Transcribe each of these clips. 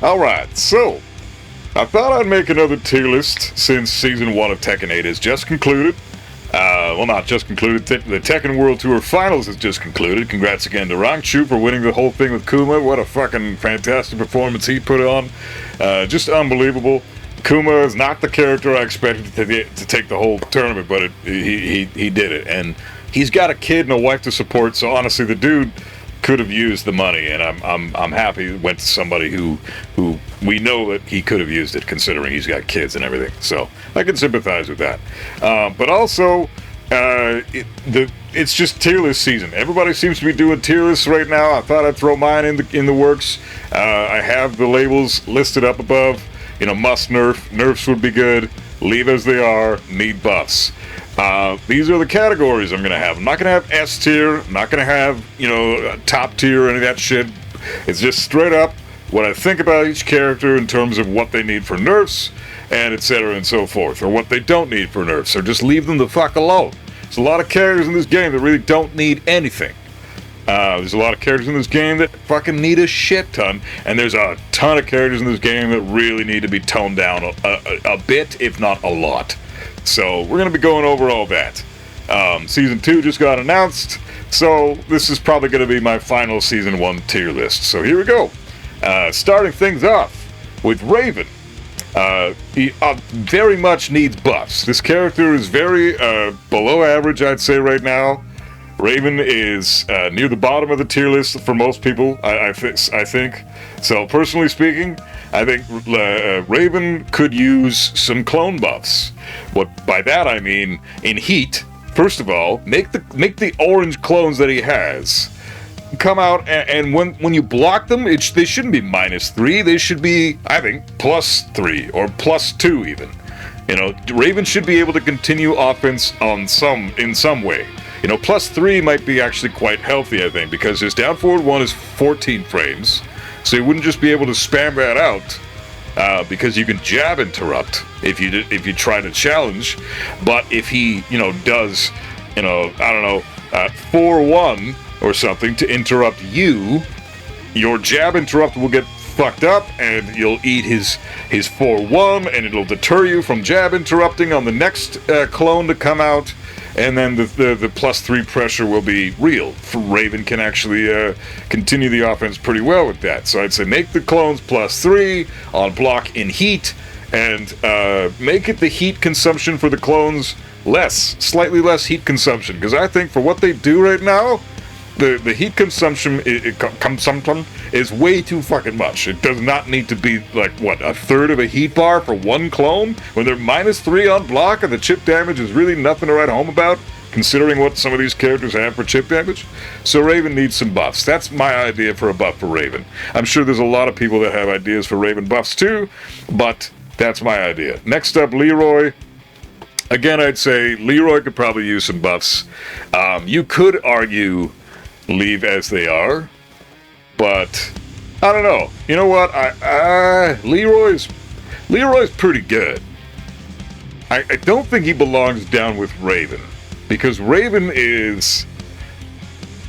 Alright, so I thought I'd make another tier list since Season 1 of Tekken 8 has just concluded. Well, not just concluded, the Tekken World Tour Finals has just concluded. Congrats again to Rangshu for winning the whole thing with Kuma. What a fucking fantastic performance he put on. Just unbelievable. Kuma is not the character I expected to take the whole tournament, but he did it. And he's got a kid and a wife to support, so honestly, the dude could have used the money, and I'm happy it went to somebody who we know that he could have used it, considering he's got kids and everything. So I can sympathize with that. But also, it's just tier list season. Everybody seems to be doing tier lists right now. I thought I'd throw mine in the works. I have the labels listed up above. You know, must nerf. Nerfs would be good. Leave as they are. Need buffs. These are the categories I'm going to have. I'm not going to have S tier. I'm not going to have, top tier or any of that shit. It's just straight up what I think about each character in terms of what they need for nerfs, and etc. and so forth. Or what they don't need for nerfs. Or just leave them the fuck alone. There's a lot of characters in this game that really don't need anything. There's a lot of characters in this game that fucking need a shit ton, and there's a ton of characters in this game that really need to be toned down a bit, if not a lot. So we're going to be going over all that. Season 2 just got announced, so this is probably going to be my final Season 1 tier list. So here we go. Starting things off with Raven. He very much needs buffs. This character is very below average, I'd say, right now. Raven is near the bottom of the tier list for most people, I think. So, personally speaking, I think Raven could use some clone buffs. What by that I mean, in Heat, first of all, make the orange clones that he has come out, and when you block them, they shouldn't be -3. They should be, I think, +3 or +2 even. Raven should be able to continue offense in some way. +3 might be actually quite healthy, I think, because his down forward 1 is 14 frames, so he wouldn't just be able to spam that out, because you can jab interrupt if you try to challenge. But if he, does, 4-1 or something to interrupt you, your jab interrupt will get fucked up, and you'll eat his 4-1, and it'll deter you from jab interrupting on the next clone to come out. And then the +3 pressure will be real. Raven can actually continue the offense pretty well with that. So I'd say make the clones +3 on block in Heat, and make it the heat consumption for the clones slightly less heat consumption. Because I think for what they do right now, the heat consumption is way too fucking much. It does not need to be like, a third of a heat bar for one clone when they're -3 on block and the chip damage is really nothing to write home about, considering what some of these characters have for chip damage. So Raven needs some buffs. That's my idea for a buff for Raven. I'm sure there's a lot of people that have ideas for Raven buffs too, but that's my idea. Next up, Leroy. Again, I'd say Leroy could probably use some buffs. You could argue leave as they are, but I don't know. You know what? Leroy's pretty good. I don't think he belongs down with Raven, because Raven is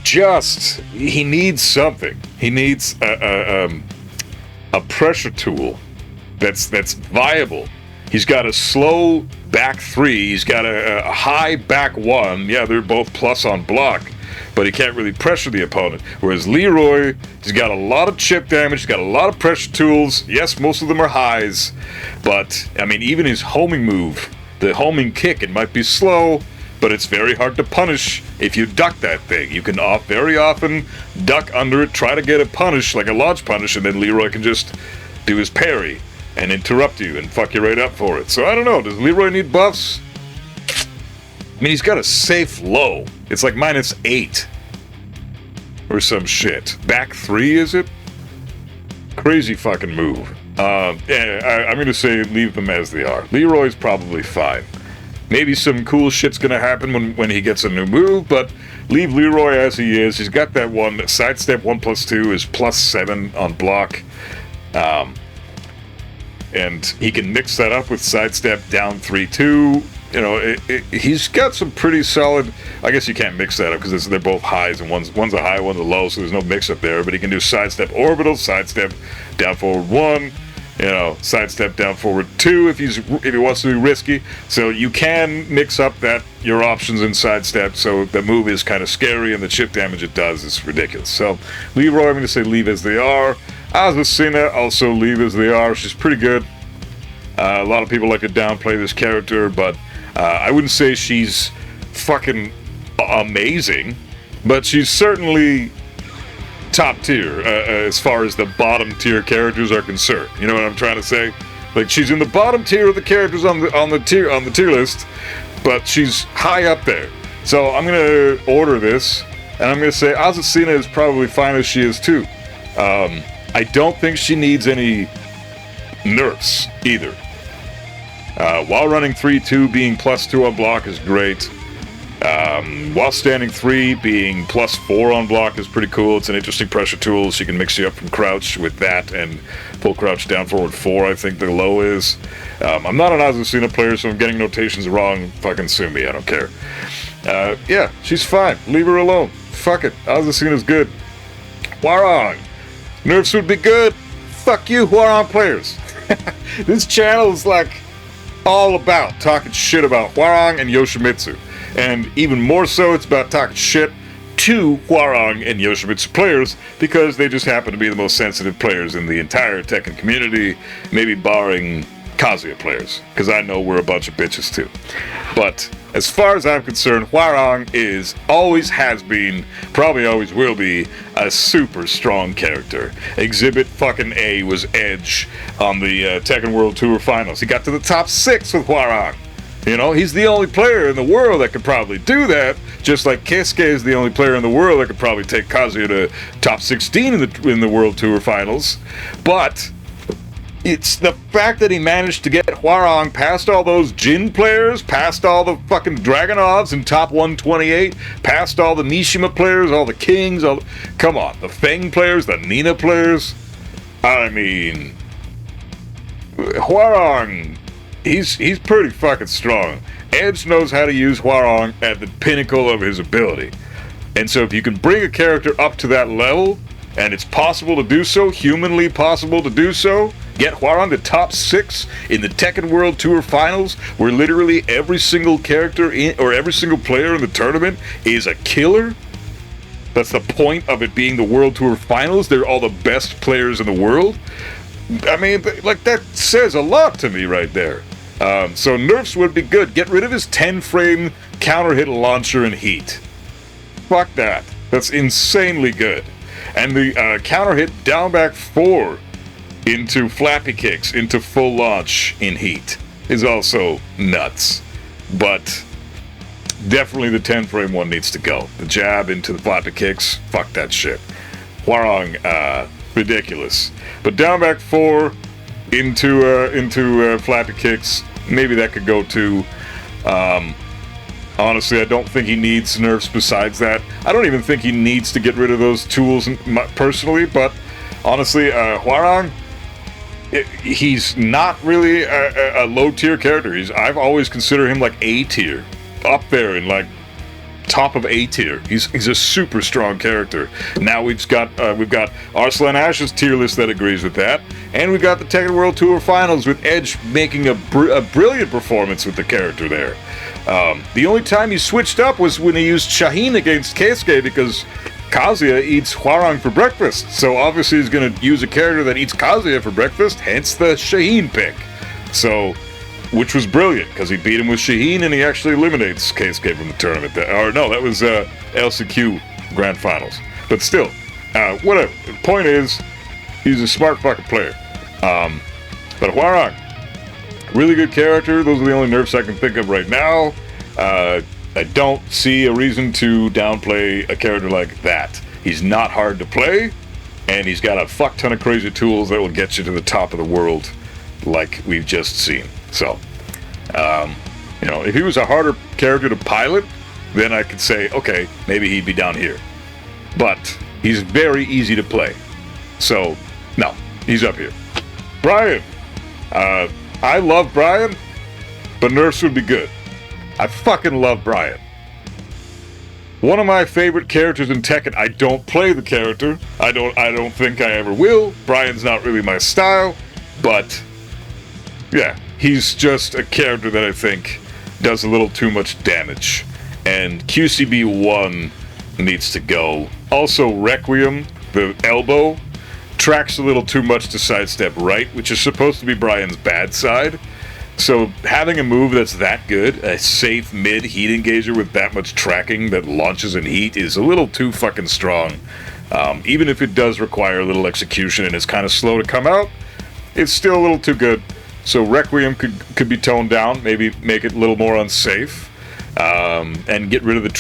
he needs something. He needs a pressure tool that's viable. He's got a slow back 3. He's got a high back 1. Yeah, they're both plus on block, but he can't really pressure the opponent. Whereas Leroy, he's got a lot of chip damage, he's got a lot of pressure tools. Yes, most of them are highs, but, even his homing move, the homing kick, it might be slow, but it's very hard to punish if you duck that thing. You can very often duck under it, try to get a punish, like a launch punish, and then Leroy can just do his parry and interrupt you and fuck you right up for it. So I don't know, does Leroy need buffs? He's got a safe low. It's like -8. Or some shit. Back 3, is it? Crazy fucking move. I'm gonna say leave them as they are. Leroy's probably fine. Maybe some cool shit's gonna happen when he gets a new move, but leave Leroy as he is. He's got that one. Sidestep 1+2 is +7 on block. And he can mix that up with sidestep down 3-2. you know, he's got some pretty solid. I guess you can't mix that up because they're both highs, and one's a high, one's a low, so there's no mix up there. But he can do sidestep orbital, sidestep down forward 1, you know, sidestep down forward 2 if he wants to be risky. So you can mix up your options in sidestep. So the move is kind of scary, and the chip damage it does is ridiculous. So Leroy, I'm going to say leave as they are. Azucena also leave as they are. She's pretty good. A lot of people like to downplay this character, but I wouldn't say she's fucking amazing, but she's certainly top tier as far as the bottom tier characters are concerned. You know what I'm trying to say? Like, she's in the bottom tier of the characters on the tier list, but she's high up there. So I'm gonna order this, and I'm gonna say Azucena is probably fine as she is too. I don't think she needs any nerfs either. While running 3-2, being +2 on block is great. While standing 3, being +4 on block is pretty cool. It's an interesting pressure tool. She can mix you up from crouch with that and full crouch down forward 4, I think the low is. I'm not an Azucena player, so I'm getting notations wrong. Fucking sue me, I don't care. Yeah, she's fine. Leave her alone. Fuck it. Azucena's good. Hwoarang. Nerfs would be good. Fuck you, Hwoarang players. This channel is like all about talking shit about Hwoarang and Yoshimitsu. And even more so, it's about talking shit to Hwoarang and Yoshimitsu players because they just happen to be the most sensitive players in the entire Tekken community, maybe barring Kazuya players, because I know we're a bunch of bitches too. But as far as I'm concerned, Hwoarang always has been, probably always will be, a super strong character. Exhibit fucking A was Edge on the Tekken World Tour Finals. He got to the top 6 with Hwoarang. You know, he's the only player in the world that could probably do that, just like Keisuke is the only player in the world that could probably take Kazuya to top 16 in the World Tour Finals. But it's the fact that he managed to get Hwoarang past all those Jin players, past all the fucking Dragunovs in top 128, past all the Mishima players, all the Kings, come on, the Feng players, the Nina players. I mean, Hwoarang, he's pretty fucking strong. Edge knows how to use Hwoarang at the pinnacle of his ability. And so if you can bring a character up to that level, and it's possible to do so, humanly possible to do so, get Hwoarang to top 6 in the Tekken World Tour Finals, where literally every single character or every single player in the tournament is a killer. That's the point of it being the World Tour Finals. They're all the best players in the world. I mean, like, that says a lot to me right there. So nerfs would be good. Get rid of his 10-frame counter hit launcher and heat. Fuck that. That's insanely good. And the counter hit down back 4 into flappy kicks into full launch in heat is also nuts. But definitely the 10-frame one needs to go. The jab into the flappy kicks, fuck that shit. Hwoarang, ridiculous. But down back 4 into flappy kicks, maybe that could go too. Honestly, I don't think he needs nerfs besides that. I don't even think he needs to get rid of those tools personally, but honestly, Hwoarang, he's not really a low-tier character. I've always considered him like A-tier, up there in like top of A-tier. He's a super strong character. Now we've got Arslan Ash's tier list that agrees with that, and we've got the Tekken World Tour Finals with Edge making a brilliant performance with the character there. The only time he switched up was when he used Shaheen against Keisuke because Kazuya eats Hwoarang for breakfast. So obviously he's going to use a character that eats Kazuya for breakfast, hence the Shaheen pick. So, which was brilliant because he beat him with Shaheen and he actually eliminates Keisuke from the tournament. That was LCQ Grand Finals. But still, whatever. The point is, he's a smart fucking player. But Hwoarang, really good character. Those are the only nerfs I can think of right now. I don't see a reason to downplay a character like that. He's not hard to play, and he's got a fuck ton of crazy tools that will get you to the top of the world, like we've just seen. So, if he was a harder character to pilot, then I could say, okay, maybe he'd be down here. But he's very easy to play. So, no, he's up here. Bryan. I love Bryan, but nerfs would be good. I fucking love Bryan. One of my favorite characters in Tekken. I don't play the character. I don't think I ever will. Bryan's not really my style, but yeah, he's just a character that I think does a little too much damage. And QCB1 needs to go. Also, Requiem, the elbow, tracks a little too much to sidestep right, which is supposed to be Bryan's bad side. So having a move that's that good, a safe mid heat engager with that much tracking that launches in heat, is a little too fucking strong. Even if it does require a little execution and is kind of slow to come out, it's still a little too good. So Requiem could be toned down, maybe make it a little more unsafe, and get rid of the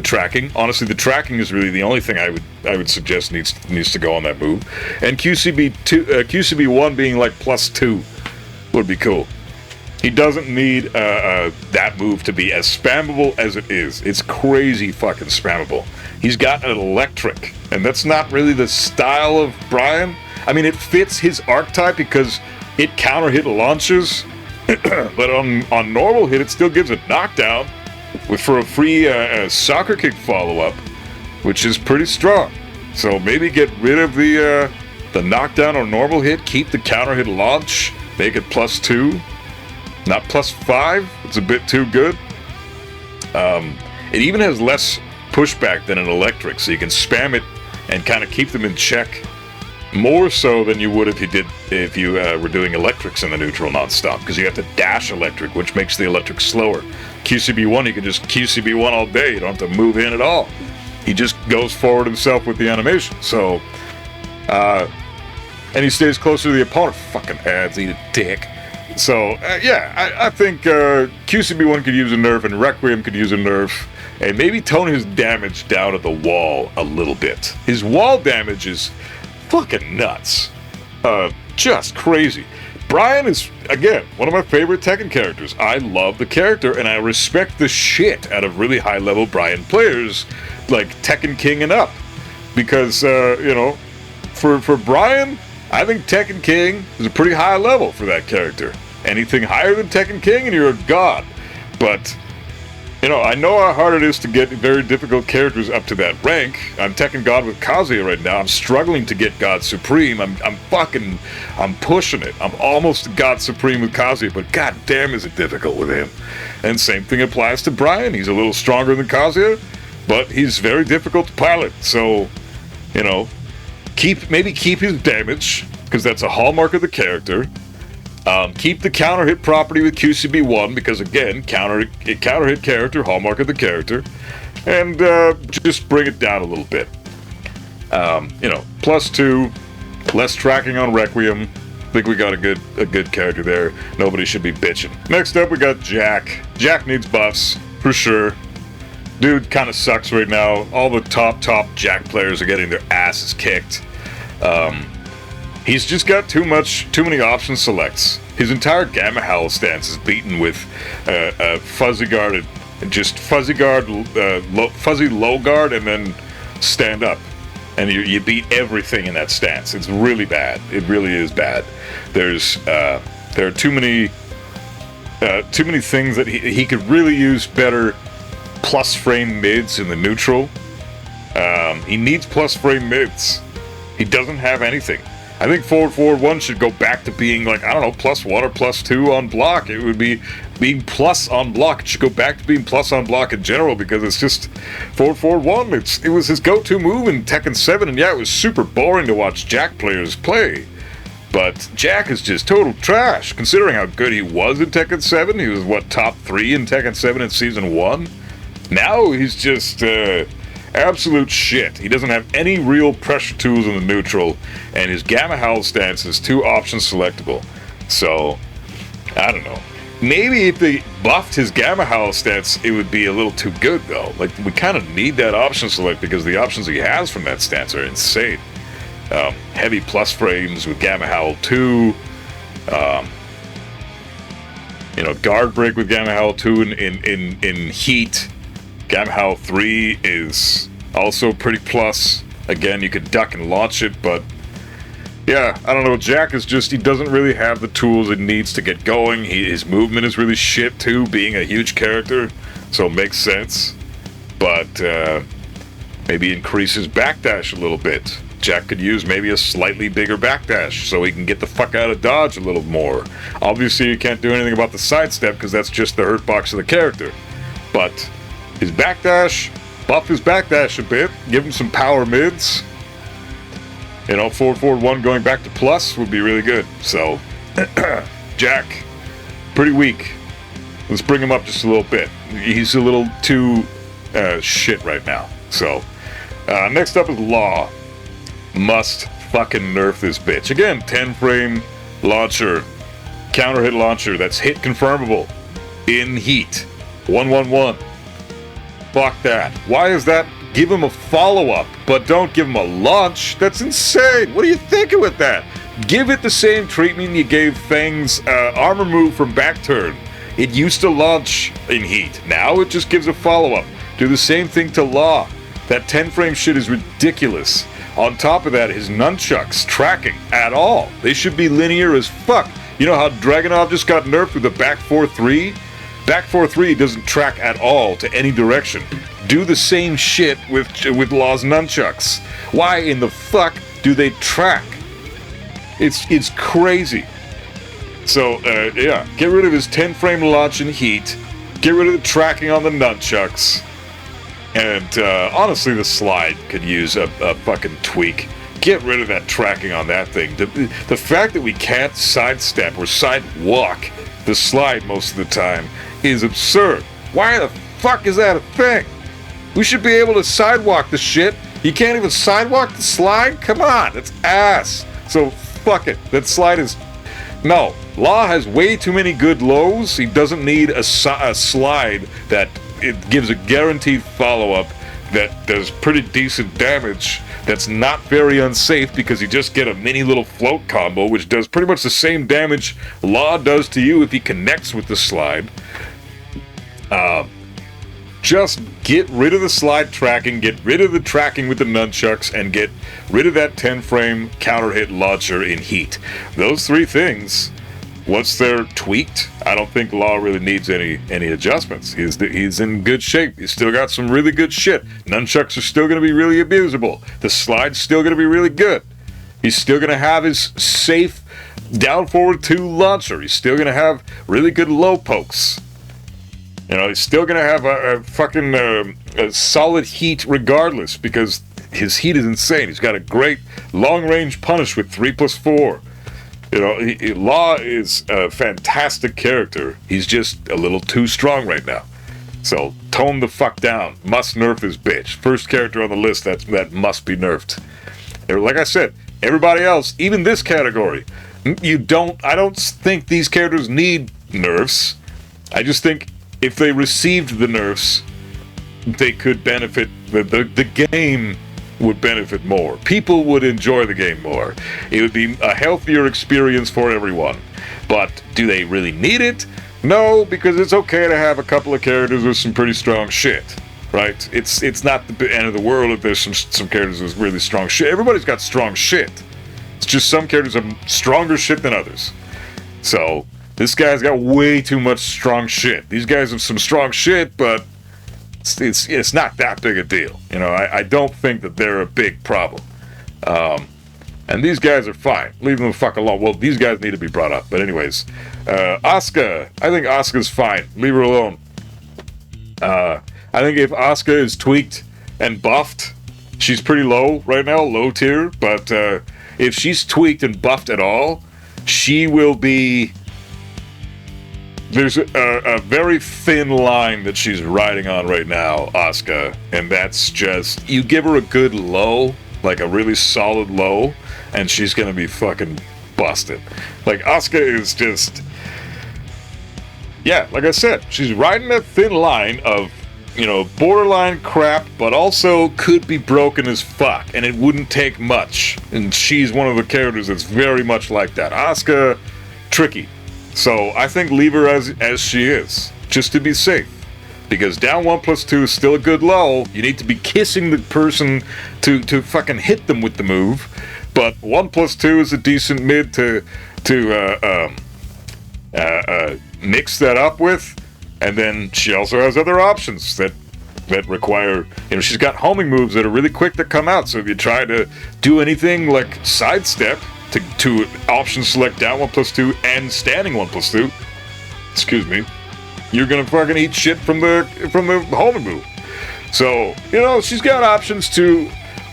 tracking. Honestly, the tracking is really the only thing I would suggest needs to go on that move. And QCB1 being like +2 would be cool. He doesn't need that move to be as spammable as it is. It's crazy fucking spammable. He's got an electric, and that's not really the style of Bryan. I mean, it fits his archetype because it counter hit launches, but on normal hit, it still gives a knockdown for a free soccer kick follow-up, which is pretty strong. So maybe get rid of the knockdown on normal hit, keep the counter hit launch, make it +2. Not +5, it's a bit too good. It even has less pushback than an electric, so you can spam it and kind of keep them in check more so than you would if you were doing electrics in the neutral non-stop, because you have to dash electric, which makes the electric slower. QCB1, you can just QCB1 all day, you don't have to move in at all. He just goes forward himself with the animation, so... and he stays closer to the opponent. Fucking ads, eat a dick. So, yeah, I think QCB1 could use a nerf, and Requiem could use a nerf, and maybe tone his damage down at the wall a little bit. His wall damage is fucking nuts. Just crazy. Bryan is, again, one of my favorite Tekken characters. I love the character, and I respect the shit out of really high-level Bryan players, like Tekken King and up. Because, you know, for Bryan, I think Tekken King is a pretty high level for that character. Anything higher than Tekken King and you're a god. But, you know how hard it is to get very difficult characters up to that rank. I'm Tekken God with Kazuya right now. I'm struggling to get God Supreme. I'm pushing it. I'm almost God Supreme with Kazuya, but god damn is it difficult with him. And same thing applies to Bryan. He's a little stronger than Kazuya, but he's very difficult to pilot. So, you know, maybe keep his damage, because that's a hallmark of the character. Keep the counter hit property with QCB1, because again, counter hit character, hallmark of the character. And just bring it down a little bit. You know, +2, less tracking on Requiem. I think we got a good character there. Nobody should be bitching. Next up, we got Jack. Jack needs buffs, for sure. Dude kind of sucks right now. All the top Jack players are getting their asses kicked. He's just got too many option selects. His entire Gamma Howl stance is beaten with fuzzy guard, fuzzy low guard, and then stand up. And you beat everything in that stance. It's really bad. It really is bad. There are too many things that he could really use better. Plus frame mids in the neutral. He needs plus frame mids. He doesn't have anything. I think forward 1 should go back to being like, I don't know, +1 or +2 on block. It would be being plus on block. It should go back to being plus on block in general, because it's just forward 1. It was his go-to move in Tekken 7, and yeah, it was super boring to watch Jack players play. But Jack is just total trash, considering how good he was in Tekken 7. He was, what, top 3 in Tekken 7 in Season 1? Now he's just absolute shit. He doesn't have any real pressure tools in the neutral, and his Gamma Howl stance is too option selectable. So, I don't know. Maybe if they buffed his Gamma Howl stance, it would be a little too good, though. Like, we kind of need that option select, because the options he has from that stance are insane. Heavy plus frames with Gamma Howl 2. You know, guard break with Gamma Howl 2 in heat. Gamma Howl 3 is also pretty plus. Again, you could duck and launch it, but Yeah, I don't know. Jack is just, he doesn't really have the tools it needs to get going. His movement is really shit too, being a huge character, so it makes sense. But maybe increase his backdash a little bit. Jack could use maybe a slightly bigger backdash so he can get the fuck out of dodge a little more. Obviously, you can't do anything about the sidestep because that's just the hurt box of the character. But his backdash, buff his backdash a bit, give him some power mids. You know, forward 1 going back to plus would be really good. So, Jack, pretty weak. Let's bring him up just a little bit. He's a little too shit right now. So, next up is Law. Must fucking nerf this bitch. Again, 10 frame launcher, counter hit launcher that's hit confirmable in heat. 1-1-1. Fuck that. Why is that? Give him a follow-up, but don't give him a launch. That's insane. What are you thinking with that? Give it the same treatment you gave Feng's armor move from back turn. It used to launch in heat. Now it just gives a follow-up. Do the same thing to Law. That 10 frame shit is ridiculous. On top of that, his nunchucks tracking at all. They should be linear as fuck. You know how Dragunov just got nerfed with the back 4-3? Back 4-3 doesn't track at all to any direction. Do the same shit with Law's nunchucks. Why in the fuck do they track? It's crazy. So, yeah, get rid of his 10 frame launch in heat. Get rid of the tracking on the nunchucks. And honestly, the slide could use a fucking tweak. Get rid of that tracking on that thing. The fact that we can't sidestep or sidewalk the slide most of the time is absurd. Why the fuck is that a thing? We should be able to sidewalk the shit. You can't even sidewalk the slide? Come on, that's ass. So fuck it. That slide is... No. Law has way too many good lows. He doesn't need a slide that... It gives a guaranteed follow-up that does pretty decent damage, that's not very unsafe because you just get a mini little float combo which does pretty much the same damage Law does to you if he connects with the slide. Just get rid of the slide tracking, get rid of the tracking with the nunchucks, and get rid of that 10 frame counter hit launcher in heat. Those three things... Once they're tweaked, I don't think Law really needs any adjustments. He's in good shape. He's still got some really good shit. Nunchucks are still going to be really abusable. The slide's still going to be really good. He's still going to have his safe down forward 2 launcher. He's still going to have really good low pokes. You know, he's still going to have a fucking a solid heat regardless because his heat is insane. He's got a great long-range punish with 3+4. You know, Law is a fantastic character. He's just a little too strong right now. So, tone the fuck down. Must nerf this bitch. First character on the list that must be nerfed. Like I said, everybody else, even this category, I don't think these characters need nerfs. I just think if they received the nerfs, they could benefit, the game would benefit more. People would enjoy the game more. It would be a healthier experience for everyone. But do they really need it? No, because it's okay to have a couple of characters with some pretty strong shit, right? It's not the end of the world if there's some characters with really strong shit. Everybody's got strong shit. It's just some characters have stronger shit than others. So, this guy's got way too much strong shit. These guys have some strong shit, but it's not that big a deal. You know, I don't think that they're a big problem. And these guys are fine. Leave them the fuck alone. Well, these guys need to be brought up. But anyways, Asuka. I think Asuka's fine. Leave her alone. I think if Asuka is tweaked and buffed, she's pretty low right now, low tier. But if she's tweaked and buffed at all, she will be... There's a very thin line that she's riding on right now, Asuka, and that's just, you give her a good low, like a really solid low, and she's gonna be fucking busted. Like, Asuka is just, yeah, like I said, she's riding that thin line of, you know, borderline crap, but also could be broken as fuck, and it wouldn't take much, and she's one of the characters that's very much like that. Asuka, tricky. So I think leave her as she is, just to be safe. Because down 1+2 is still a good low. You need to be kissing the person to fucking hit them with the move. But 1+2 is a decent mid to mix that up with, and then she also has other options that require, she's got homing moves that are really quick to come out. So if you try to do anything like sidestep to option select down 1+2 and standing 1+2, excuse me, you're gonna fucking eat shit from the homing move. So she's got options to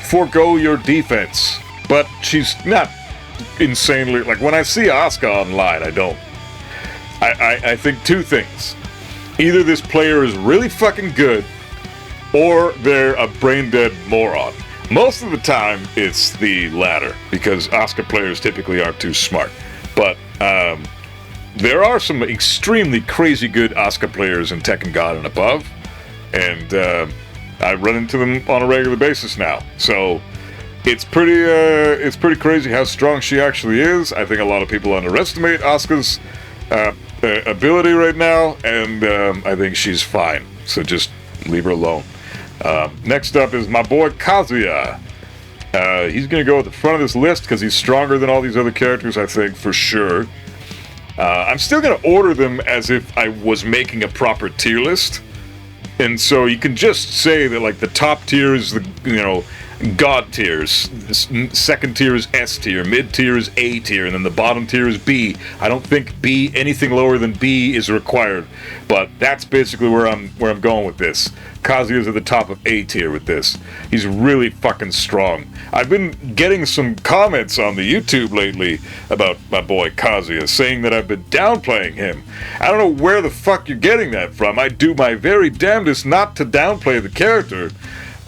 forego your defense, but she's not insanely, like when I see Asuka online, I think two things. Either this player is really fucking good, or they're a brain-dead moron. Most of the time, it's the latter, because Asuka players typically aren't too smart. But there are some extremely crazy good Asuka players in Tekken God and above, and I run into them on a regular basis now. So it's pretty crazy how strong she actually is. I think a lot of people underestimate Asuka's ability right now, and I think she's fine. So just leave her alone. Next up is my boy Kazuya. He's going to go at the front of this list because he's stronger than all these other characters, I think, for sure. I'm still going to order them as if I was making a proper tier list. And so you can just say that, like, the top tier is the, God tiers. The second tier is S tier. Mid tier is A tier. And then the bottom tier is B. I don't think B, anything lower than B is required. But that's basically where I'm going with this. Kazuya's at the top of A tier with this. He's really fucking strong. I've been getting some comments on the YouTube lately about my boy Kazuya, saying that I've been downplaying him. I don't know where the fuck you're getting that from. I do my very damnedest not to downplay the character.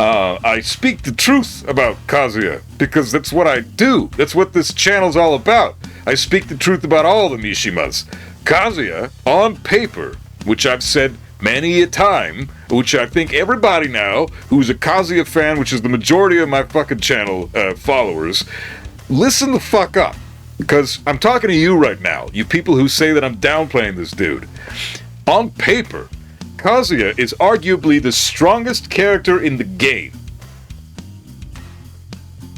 I speak the truth about Kazuya, because that's what I do. That's what this channel's all about. I speak the truth about all the Mishimas. Kazuya, on paper, which I've said many a time, which I think everybody now who's a Kazuya fan, which is the majority of my fucking channel followers, listen the fuck up. Because I'm talking to you right now, you people who say that I'm downplaying this dude. On paper, Kazuya is arguably the strongest character in the game.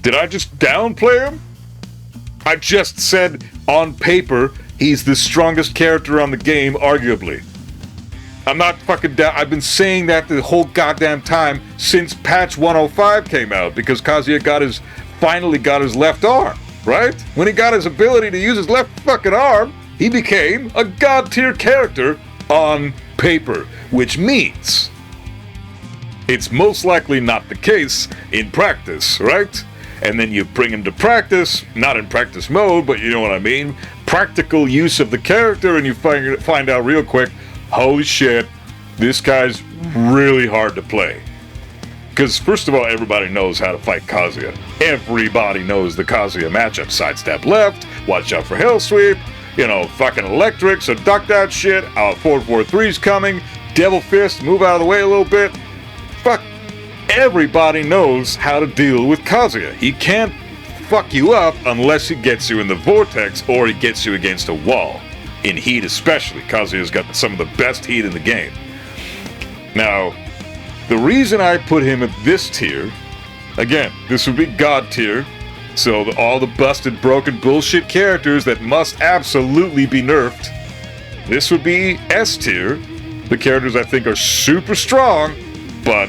Did I just downplay him? I just said, on paper, he's the strongest character on the game, arguably. I'm not fucking down. I've been saying that the whole goddamn time since patch 105 came out, because Kazuya finally got his left arm, right? When he got his ability to use his left fucking arm, he became a god tier character on paper, which means it's most likely not the case in practice, right? And then you bring him to practice, not in practice mode, but you know what I mean, practical use of the character, and you find out real quick, holy shit, this guy's really hard to play. Because first of all, everybody knows how to fight Kazuya. Everybody knows the Kazuya matchup. Sidestep left, watch out for Hell Sweep, fucking electric, so duck that shit. 4-4-3's coming, Devil Fist, move out of the way a little bit. Fuck, everybody knows how to deal with Kazuya. He can't fuck you up unless he gets you in the vortex or he gets you against a wall. In heat especially, Kazuya's got some of the best heat in the game. Now, the reason I put him at this tier, again, this would be God tier, so all the busted, broken, bullshit characters that must absolutely be nerfed, this would be S tier. The characters I think are super strong, but,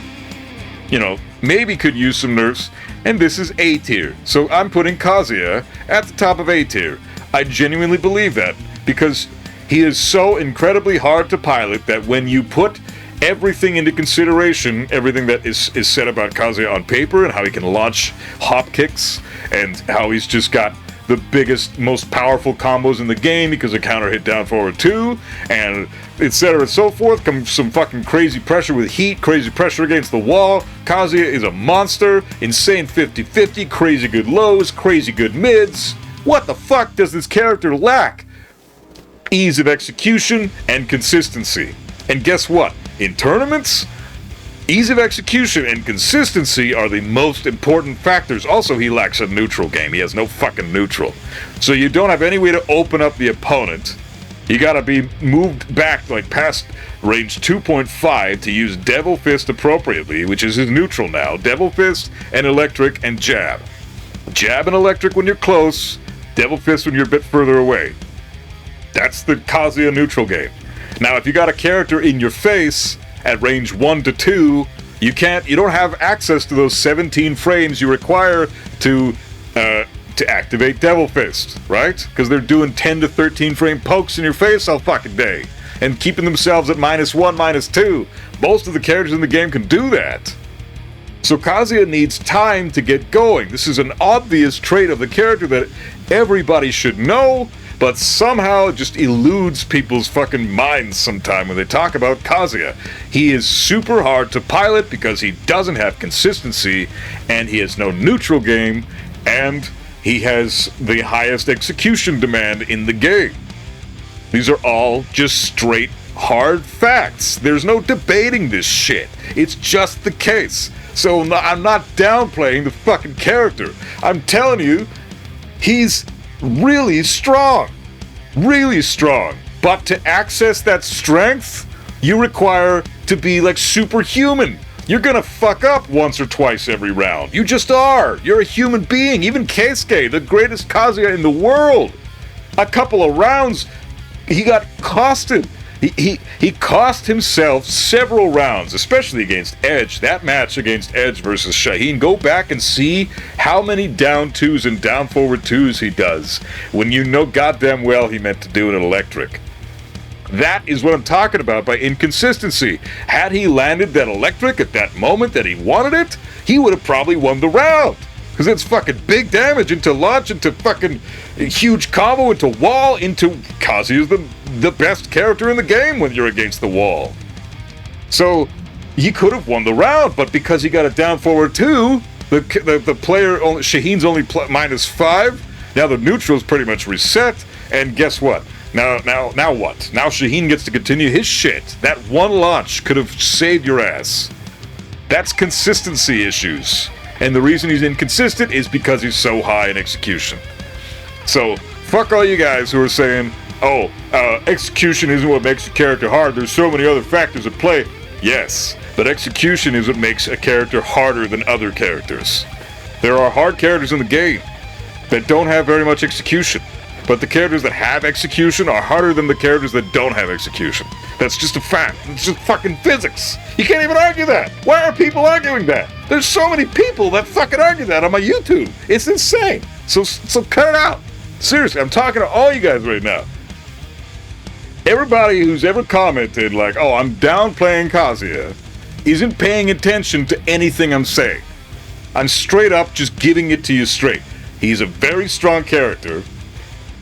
maybe could use some nerfs, and this is A tier. So I'm putting Kazuya at the top of A tier. I genuinely believe that, because he is so incredibly hard to pilot that when you put everything into consideration, everything that is said about Kazuya on paper and how he can launch hop kicks and how he's just got the biggest, most powerful combos in the game because of counter hit down forward 2 and etc. and so forth, comes some fucking crazy pressure with heat, crazy pressure against the wall. Kazuya is a monster, insane 50-50, crazy good lows, crazy good mids. What the fuck does this character lack? Ease of execution and consistency. And guess what? In tournaments, ease of execution and consistency are the most important factors. Also, he lacks a neutral game. He has no fucking neutral. So you don't have any way to open up the opponent. You gotta be moved back like past range 2.5 to use Devil Fist appropriately, which is his neutral now. Devil Fist and Electric and Jab. Jab and electric when you're close, Devil Fist when you're a bit further away. That's the Kazuya neutral game. Now, if you got a character in your face at range 1 to 2, you don't have access to those 17 frames you require to activate Devil Fist, right? Because they're doing 10 to 13 frame pokes in your face all fucking day and keeping themselves at -1, -2. Most of the characters in the game can do that. So Kazuya needs time to get going. This is an obvious trait of the character that everybody should know, but somehow it just eludes people's fucking minds sometime when they talk about Kazuya. He is super hard to pilot because he doesn't have consistency, and he has no neutral game, and he has the highest execution demand in the game. These are all just straight hard facts. There's no debating this shit. It's just the case. So I'm not downplaying the fucking character. I'm telling you, he's really strong. Really strong. But to access that strength, you require to be like superhuman. You're gonna fuck up once or twice every round. You just are. You're a human being. Even Keisuke, the greatest Kazuya in the world, a couple of rounds, he got costed. He cost himself several rounds, especially against Edge. That match against Edge versus Shaheen, go back and see how many down 2s and down forward 2s he does when you know goddamn well he meant to do an electric. That is what I'm talking about by inconsistency. Had he landed that electric at that moment that he wanted it, he would have probably won the round. Because it's fucking big damage into launch, into fucking huge combo, into wall, into Kazuya's the best character in the game when you're against the wall. So he could have won the round, but because he got a down forward 2, the player, Shaheen's only -5. Now the neutral's pretty much reset, and guess what? Now what? Now Shaheen gets to continue his shit. That one launch could have saved your ass. That's consistency issues. And the reason he's inconsistent is because he's so high in execution. So, fuck all you guys who are saying, execution isn't what makes a character hard. There's so many other factors at play. Yes, but execution is what makes a character harder than other characters. There are hard characters in the game that don't have very much execution. But the characters that have execution are harder than the characters that don't have execution. That's just a fact. It's just fucking physics. You can't even argue that. Why are people arguing that? There's so many people that fucking argue that on my YouTube. It's insane. So cut it out. Seriously, I'm talking to all you guys right now. Everybody who's ever commented like, I'm downplaying Kazuya, isn't paying attention to anything I'm saying. I'm straight up just giving it to you straight. He's a very strong character,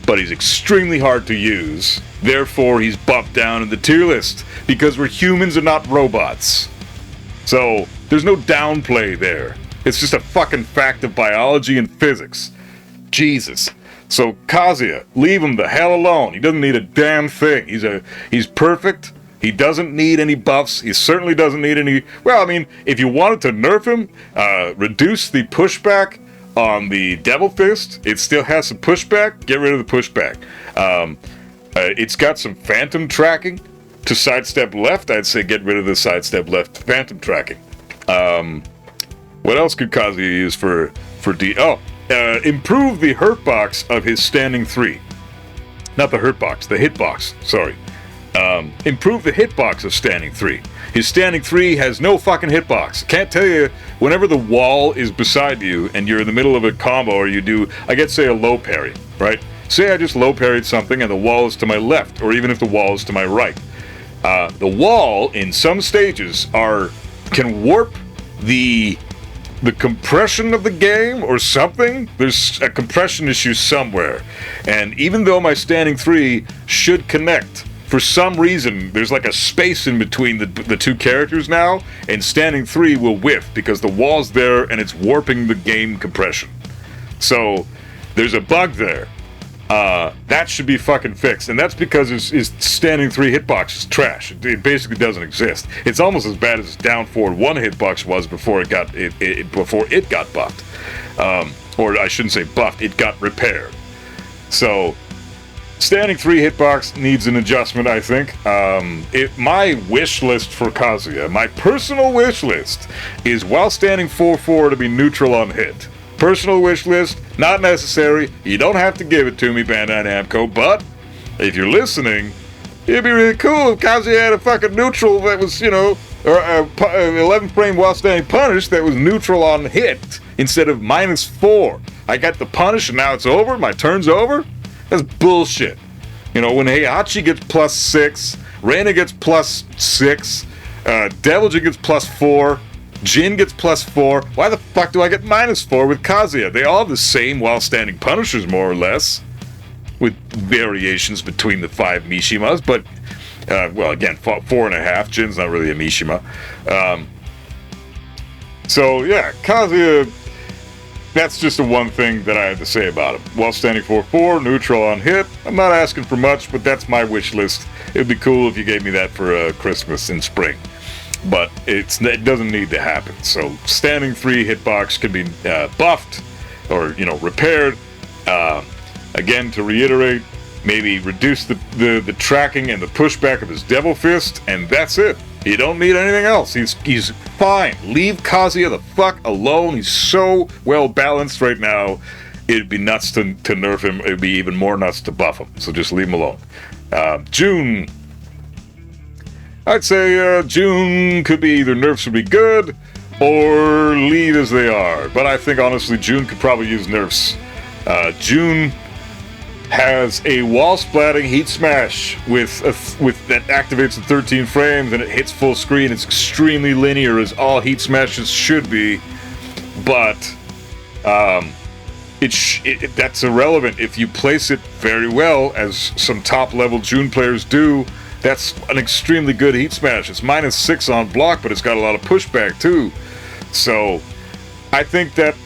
but he's extremely hard to use. Therefore, he's bumped down in the tier list, because we're humans and not robots. So, there's no downplay there. It's just a fucking fact of biology and physics. Jesus. So, Kazuya, leave him the hell alone. He doesn't need a damn thing. He's perfect. He doesn't need any buffs. He certainly doesn't need any... Well, I mean, if you wanted to nerf him, reduce the pushback on the Devil Fist. It still has some pushback. Get rid of the pushback. It's got some phantom tracking to sidestep left. I'd say get rid of the sidestep left phantom tracking. What else could Kazuya use for D? Improve the hurt box of his standing 3. Not the hurt box, the hitbox. Sorry. Improve the hitbox of standing 3. His standing 3 has no fucking hitbox. Can't tell you, whenever the wall is beside you and you're in the middle of a combo, or you do, I get say a low parry, right? Say I just low parried something and the wall is to my left, or even if the wall is to my right. The wall, in some stages, can warp the compression of the game or something. There's a compression issue somewhere. And even though my standing 3 should connect, for some reason, there's like a space in between the two characters now, and standing 3 will whiff because the wall's there and it's warping the game compression. So, there's a bug there. That should be fucking fixed, and that's because his standing 3 hitbox is trash. It basically doesn't exist. It's almost as bad as his down forward 1 hitbox was before it got buffed. Or I shouldn't say buffed, it got repaired. So, standing 3 hitbox needs an adjustment, I think. My wish list for Kazuya, my personal wish list, is while standing 4-4 to be neutral on hit. Personal wish list, not necessary. You don't have to give it to me, Bandai Namco, but if you're listening, it'd be really cool if Kazuya had a fucking neutral that was, you know, or 11 frame while standing punish that was neutral on hit instead of -4. I got the punish and now it's over? My turn's over? That's bullshit. You know, when Heihachi gets +6, Reina gets +6, Devilja gets +4, Jin gets +4. Why the fuck do I get -4 with Kazuya? They all have the same while standing punishers, more or less, with variations between the 5 Mishimas, but, well, again, 4.5. Jin's not really a Mishima. So, yeah, Kazuya, that's just the one thing that I have to say about him. While standing 4/4, neutral on hit. I'm not asking for much, but that's my wish list. It would be cool if you gave me that for Christmas in spring. But it doesn't need to happen. So standing 3 hitbox can be buffed or, you know, repaired. Again, to reiterate, maybe reduce the tracking and the pushback of his Devil Fist, and that's it. You don't need anything else. He's fine. Leave Kazuya the fuck alone. He's so well balanced right now. It'd be nuts to nerf him. It'd be even more nuts to buff him. So just leave him alone. June. I'd say June could be either nerfs would be good or leave as they are. But I think honestly June could probably use nerfs. June has a wall splatting heat smash with that activates at 13 frames and it hits full screen. It's extremely linear as all heat smashes should be, but that's irrelevant if you place it very well, as some top level June players do. That's an extremely good heat smash. It's -6 on block, but it's got a lot of pushback too. So I think that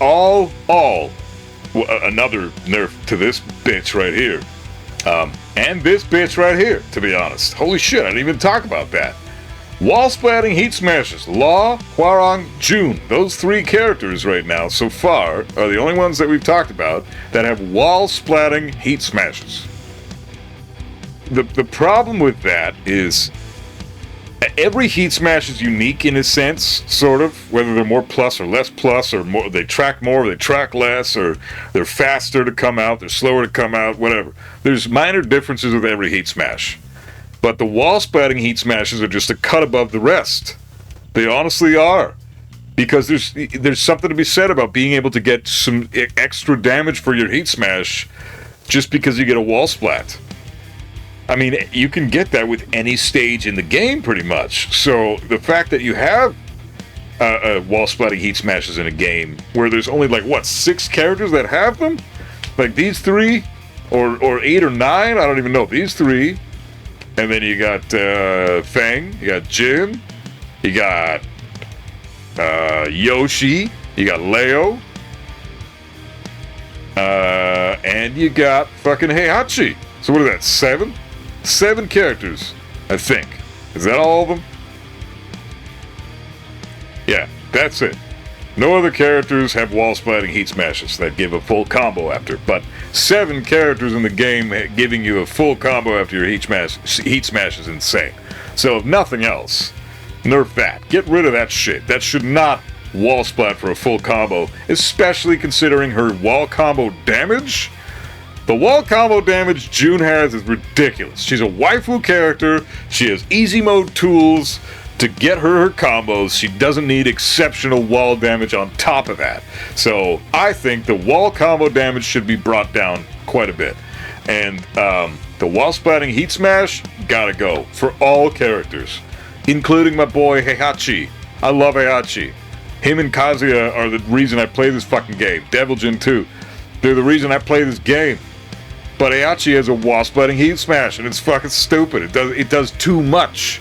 another nerf to this bitch right here. And this bitch right here, to be honest. Holy shit, I didn't even talk about that. Wall splatting heat smashes. Law, Hwoarang, June. Those 3 characters right now, so far, are the only ones that we've talked about that have wall splatting heat smashes. The problem with that is every heat smash is unique in a sense, sort of, whether they're more plus or less plus, or more, they track more, or they track less, or they're faster to come out, they're slower to come out, whatever. There's minor differences with every heat smash. But the wall splatting heat smashes are just a cut above the rest. They honestly are. Because there's something to be said about being able to get some extra damage for your heat smash just because you get a wall splat. I mean, you can get that with any stage in the game, pretty much. So the fact that you have wall splatting heat smashes in a game where there's only, like, what, 6 characters that have them? Like these 3? Or 8 or 9? I don't even know. These 3. And then you got Feng. You got Jin. You got Yoshi. You got Leo. And you got fucking Heihachi. So what is that, 7? 7 characters, I think. Is that all of them? Yeah, that's it. No other characters have wall splatting heat smashes that give a full combo after, but 7 characters in the game giving you a full combo after your heat smash is insane. So if nothing else, nerf that. Get rid of that shit. That should not wall splat for a full combo, especially considering her wall combo damage. The wall combo damage June has is ridiculous. She's a waifu character. She has easy mode tools to get her combos. She doesn't need exceptional wall damage on top of that. So I think the wall combo damage should be brought down quite a bit. And the wall splatting heat smash, gotta go for all characters, including my boy Heihachi. I love Heihachi. Him and Kazuya are the reason I play this fucking game. Devilja too. They're the reason I play this game. But Heihachi has a wall splatting heat smash, and it's fucking stupid. It does too much.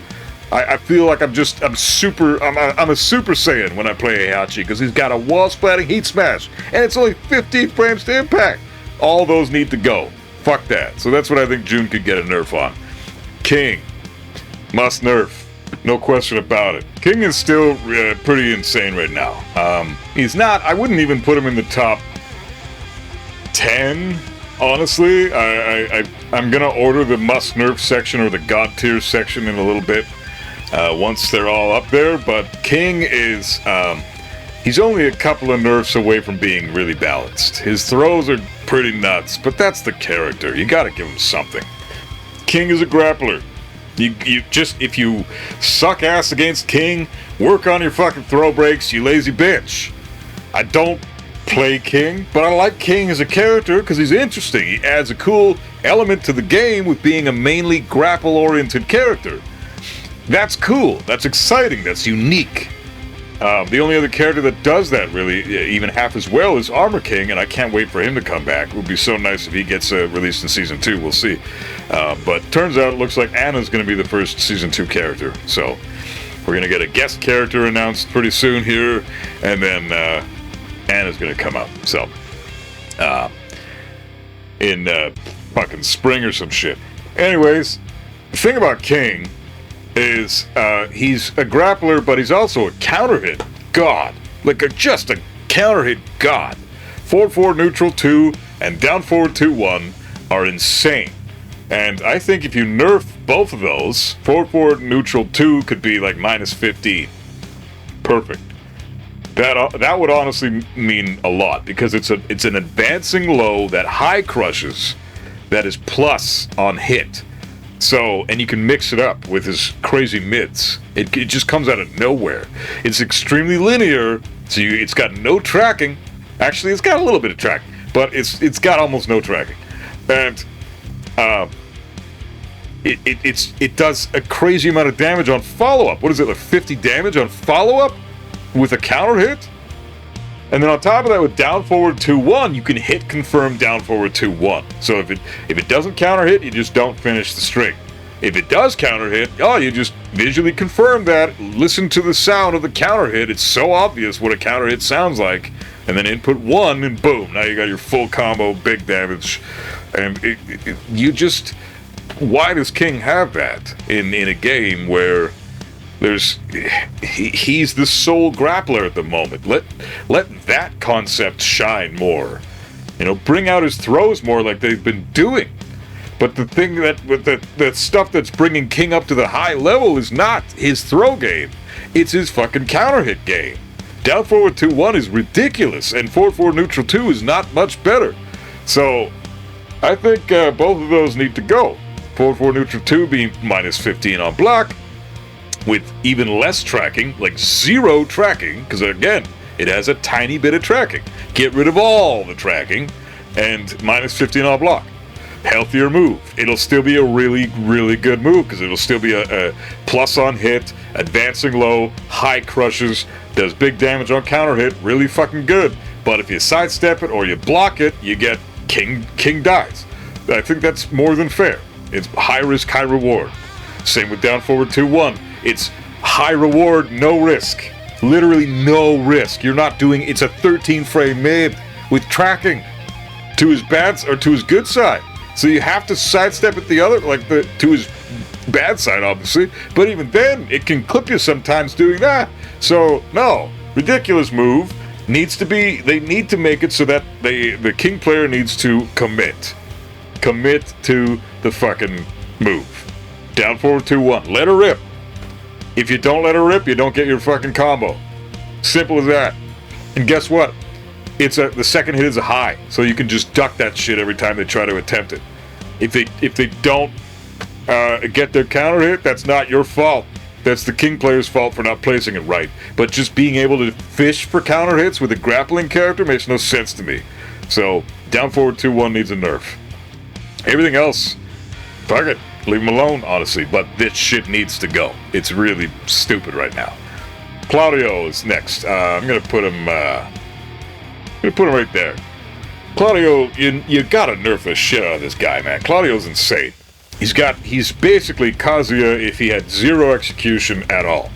I feel like I'm a Super Saiyan when I play Heihachi, because he's got a wall splatting heat smash, and it's only 15 frames to impact. All those need to go. Fuck that. So that's what I think June could get a nerf on. King, must nerf. No question about it. King is still pretty insane right now. He's not, I wouldn't even put him in the top 10, honestly. I'm gonna order the must nerf section or the god tier section in a little bit once they're all up there, but King is He's only a couple of nerfs away from being really balanced. His throws are pretty nuts, but that's the character. You gotta give him something. King is a grappler. You just, if you suck ass against King, work on your fucking throw breaks, you lazy bitch. I don't play King, but I like King as a character because he's interesting. He adds a cool element to the game with being a mainly grapple-oriented character. That's cool. That's exciting. That's unique. The only other character that does that really even half as well is Armor King, and I can't wait for him to come back. It would be so nice if he gets released in Season 2. We'll see. But turns out it looks like Anna's going to be the first Season 2 character. So we're going to get a guest character announced pretty soon here, and then Anna's going to come out. So in fucking spring or some shit. Anyways, the thing about King is he's a grappler, but he's also a counter hit god. Like just a counter hit god. Forward 4 neutral 2 and down forward 2-1 are insane. And I think if you nerf both of those, forward 4 neutral 2 could be like minus 15. Perfect. That would honestly mean a lot because it's an advancing low that high crushes that is plus on hit. So, and you can mix it up with his crazy mids. It just comes out of nowhere. It's extremely linear, so it's got no tracking. Actually, it's got a little bit of tracking, but it's got almost no tracking. And it does a crazy amount of damage on follow-up. What is it, like 50 damage on follow-up with a counter hit? And then on top of that, with down forward 2-1, you can hit confirm down forward 2-1. So if it doesn't counter hit, you just don't finish the string. If it does counter hit, you just visually confirm that. Listen to the sound of the counter hit. It's so obvious what a counter hit sounds like. And then input 1, and boom, now you got your full combo, big damage. And why does King have that in a game where he's the sole grappler at the moment? Let that concept shine more. Bring out his throws more like they've been doing. But the thing that stuff that's bringing King up to the high level is not his throw game. It's his fucking counter hit game. Down forward 2-1 is ridiculous, and forward 4 neutral 2 is not much better. So I think both of those need to go. Forward 4 neutral 2 being minus 15 on block, with even less tracking, like 0 tracking, because again, it has a tiny bit of tracking. Get rid of all the tracking, and minus 15 on block. Healthier move. It'll still be a really, really good move, because it'll still be a plus on hit, advancing low, high crushes, does big damage on counter hit, really fucking good. But if you sidestep it or you block it, you get King dies. I think that's more than fair. It's high risk, high reward. Same with down forward 2-1. It's high reward, no risk. Literally no risk. You're not doing, it's a 13 frame mid with tracking to his bad or to his good side. So you have to sidestep it the other, to his bad side, obviously. But even then, it can clip you sometimes doing that. So no, ridiculous move. They need to make it so that the King player needs to commit to the fucking move. Down forward 2-1. Let her rip. If you don't let her rip, you don't get your fucking combo. Simple as that. And guess what? The second hit is a high, so you can just duck that shit every time they try to attempt it. If they don't get their counter hit, that's not your fault. That's the King player's fault for not placing it right. But just being able to fish for counter hits with a grappling character makes no sense to me. So down forward 2-1 needs a nerf. Everything else, fuck it. Leave him alone, honestly, but this shit needs to go. It's really stupid right now. Claudio is next. I'm gonna put him right there. Claudio, you gotta nerf the shit out of this guy, man. Claudio's insane. He's basically Kazuya if he had 0 execution at all.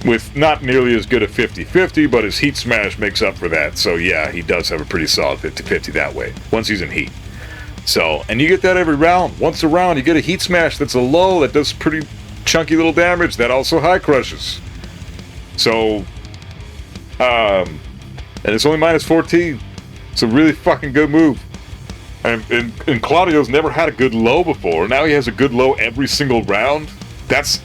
With not nearly as good a 50-50, but his heat smash makes up for that. So yeah, he does have a pretty solid 50-50 that way, once he's in heat. So, and you get that every round. Once a round, you get a heat smash that's a low that does pretty chunky little damage that also high crushes. So, and it's only minus 14. It's a really fucking good move. And Claudio's never had a good low before. Now he has a good low every single round. That's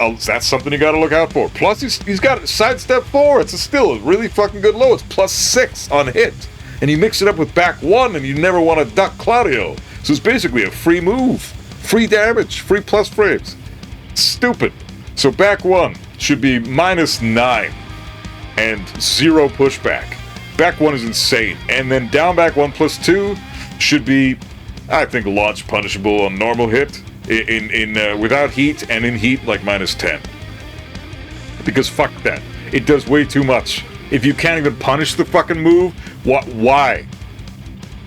something you got to look out for. Plus, he's got sidestep 4. It's still a really fucking good low. It's +6 on hit. And you mix it up with back 1, and you never want to duck Claudio. So it's basically a free move. Free damage. Free plus frames. Stupid. So back 1 should be -9 and 0 pushback. Back 1 is insane. And then down back 1 +2 should be, I think, launch punishable on normal hit. Without heat, and in heat, like -10. Because fuck that. It does way too much. If you can't even punish the fucking move, why?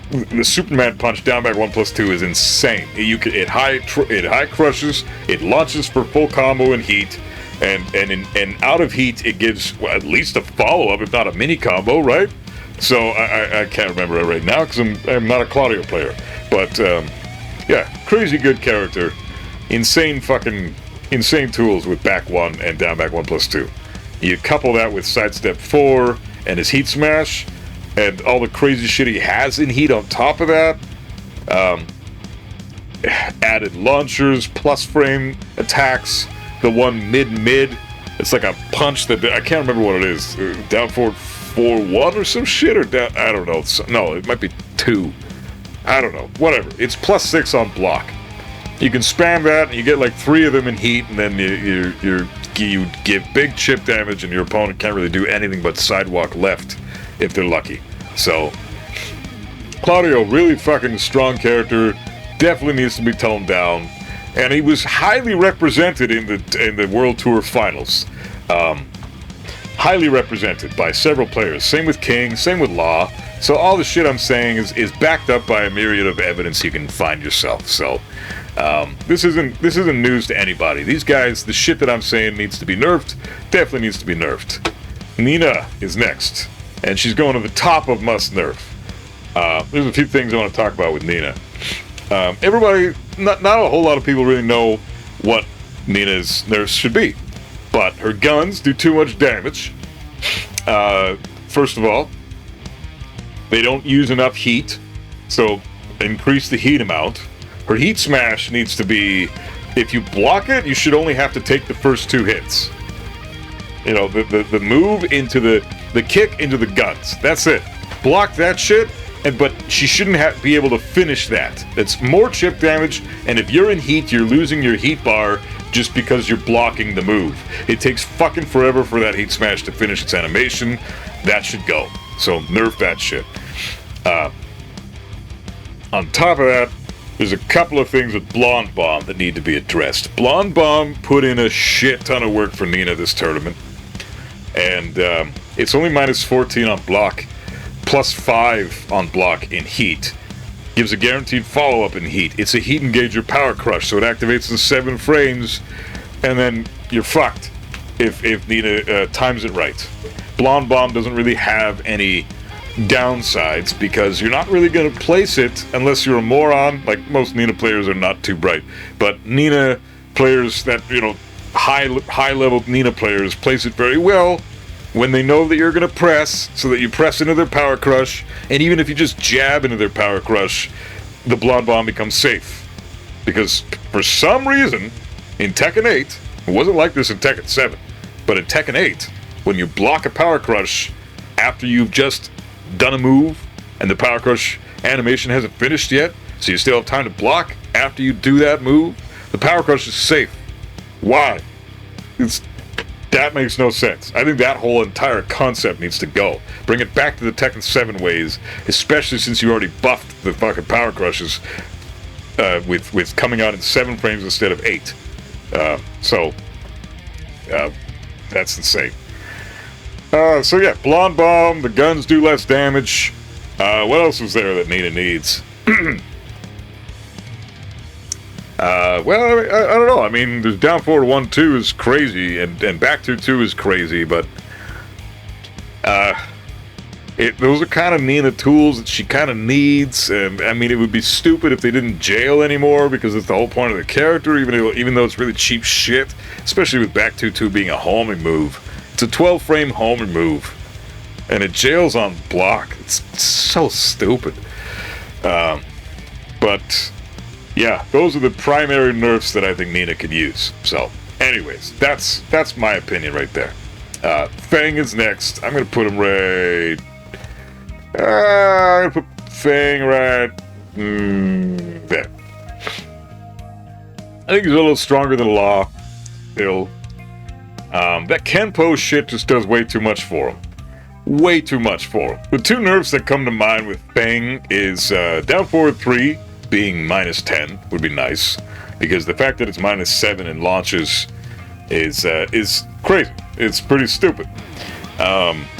The Superman punch down back 1 +2 is insane. It high crushes, it launches for full combo in heat, and out of heat it gives at least a follow-up, if not a mini combo, right? So I can't remember it right now because I'm not a Claudio player. But yeah, crazy good character. Insane tools with back 1 and down back 1 +2. You couple that with sidestep 4 and his heat smash and all the crazy shit he has in heat on top of that. Added launchers, plus frame attacks, the one mid. It's like a punch that I can't remember what it is. Down forward 4-1 or some shit, or down, I don't know. No, it might be 2. I don't know. Whatever. It's +6 on block. You can spam that, and you get like 3 of them in heat, and then you give big chip damage, and your opponent can't really do anything but sidewalk left if they're lucky. So, Claudio, really fucking strong character. Definitely needs to be toned down, and he was highly represented in the World Tour Finals. Highly represented by several players. Same with King, same with Law. So all the shit I'm saying is backed up by a myriad of evidence you can find yourself. So this isn't news to anybody. These guys, the shit that I'm saying needs to be nerfed. Definitely needs to be nerfed. Nina is next, and she's going to the top of must nerf. There's a few things I want to talk about with Nina. Everybody, not a whole lot of people really know what Nina's nerfs should be, but her guns do too much damage. First of all, they don't use enough heat, so increase the heat amount. Her heat smash needs to be, if you block it, you should only have to take the first 2 hits. You know, the move into the kick into the guns. That's it. Block that shit, but she shouldn't be able to finish that. It's more chip damage, and if you're in heat, you're losing your heat bar just because you're blocking the move. It takes fucking forever for that heat smash to finish its animation. That should go. So nerf that shit. On top of that, there's a couple of things with Blonde Bomb that need to be addressed. Blonde Bomb put in a shit ton of work for Nina this tournament. And it's only -14 on block, +5 on block in heat. Gives a guaranteed follow-up in heat. It's a heat engager power crush, so it activates in 7 frames, and then you're fucked if Nina times it right. Blonde Bomb doesn't really have any downsides because you're not really going to place it unless you're a moron. Like, most Nina players are not too bright, but Nina players that, you know, high level Nina players place it very well when they know that you're going to press, so that you press into their power crush, and even if you just jab into their power crush, the Blonde Bomb becomes safe. Because for some reason in Tekken 8, it wasn't like this in Tekken 7, but in Tekken 8, when you block a power crush after you've just done a move and the power crush animation hasn't finished yet, so you still have time to block after you do that move, the power crush is safe. Why? That makes no sense. I think that whole entire concept needs to go. Bring it back to the Tekken 7 ways, especially since you already buffed the fucking power crushes with coming out in 7 frames instead of 8. That's insane. So yeah, Blonde Bomb, the guns do less damage. What else was there that Nina needs? Well, I don't know. I mean, there's down forward 1-2 is crazy, and back 2-2 is crazy, but those are kind of Nina tools that she kind of needs. And I mean, it would be stupid if they didn't jail anymore, because it's the whole point of the character, even though it's really cheap shit, especially with back 2-2 being a homing move. It's a 12-frame homing move, and it jails on block. It's so stupid. But yeah, those are the primary nerfs that I think Nina could use. So Anyways, that's my opinion right there. Feng is next. I'm gonna put him right. I'm gonna put Feng right there. I think he's a little stronger than Law. Still, that Kenpo shit just does way too much for him. Way too much for him. The two nerfs that come to mind with Feng is down forward 3 being -10 would be nice, because the fact that it's -7 in launches is crazy. It's pretty stupid.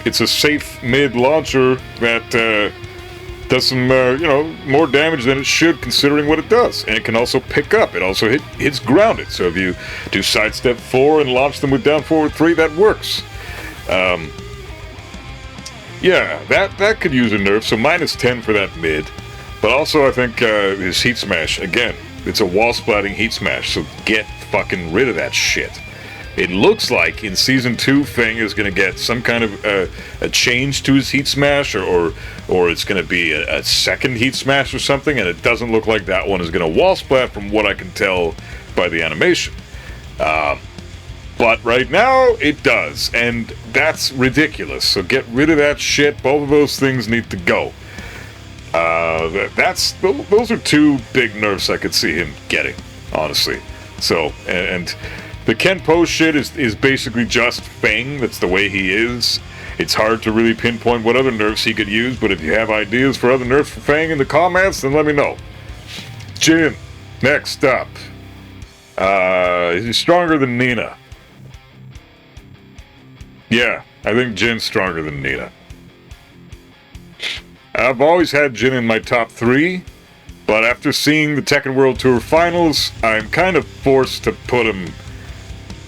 It's a safe mid launcher that does some more damage than it should, considering what it does, and it can also pick up. It also hits grounded. So if you do sidestep 4 and launch them with down forward 3, that works. Yeah, that could use a nerf. So -10 for that mid. But also, I think his Heat Smash, again, it's a wall-splatting Heat Smash, so get fucking rid of that shit. It looks like in Season 2, Feng is going to get some kind of a change to his Heat Smash, or it's going to be a second Heat Smash or something, and it doesn't look like that one is going to wall-splat from what I can tell by the animation. But right now, it does, and that's ridiculous, so get rid of that shit. Both of those things need to go. Those are two big nerfs I could see him getting, honestly. So, and the Kenpo shit is basically just Feng. That's the way he is. It's hard to really pinpoint what other nerfs he could use, but if you have ideas for other nerfs for Feng in the comments, then let me know. Jin, next up. Is he stronger than Nina? Yeah, I think Jin's stronger than Nina. I've always had Jin in my top 3, but after seeing the Tekken World Tour Finals, I'm kind of forced to put him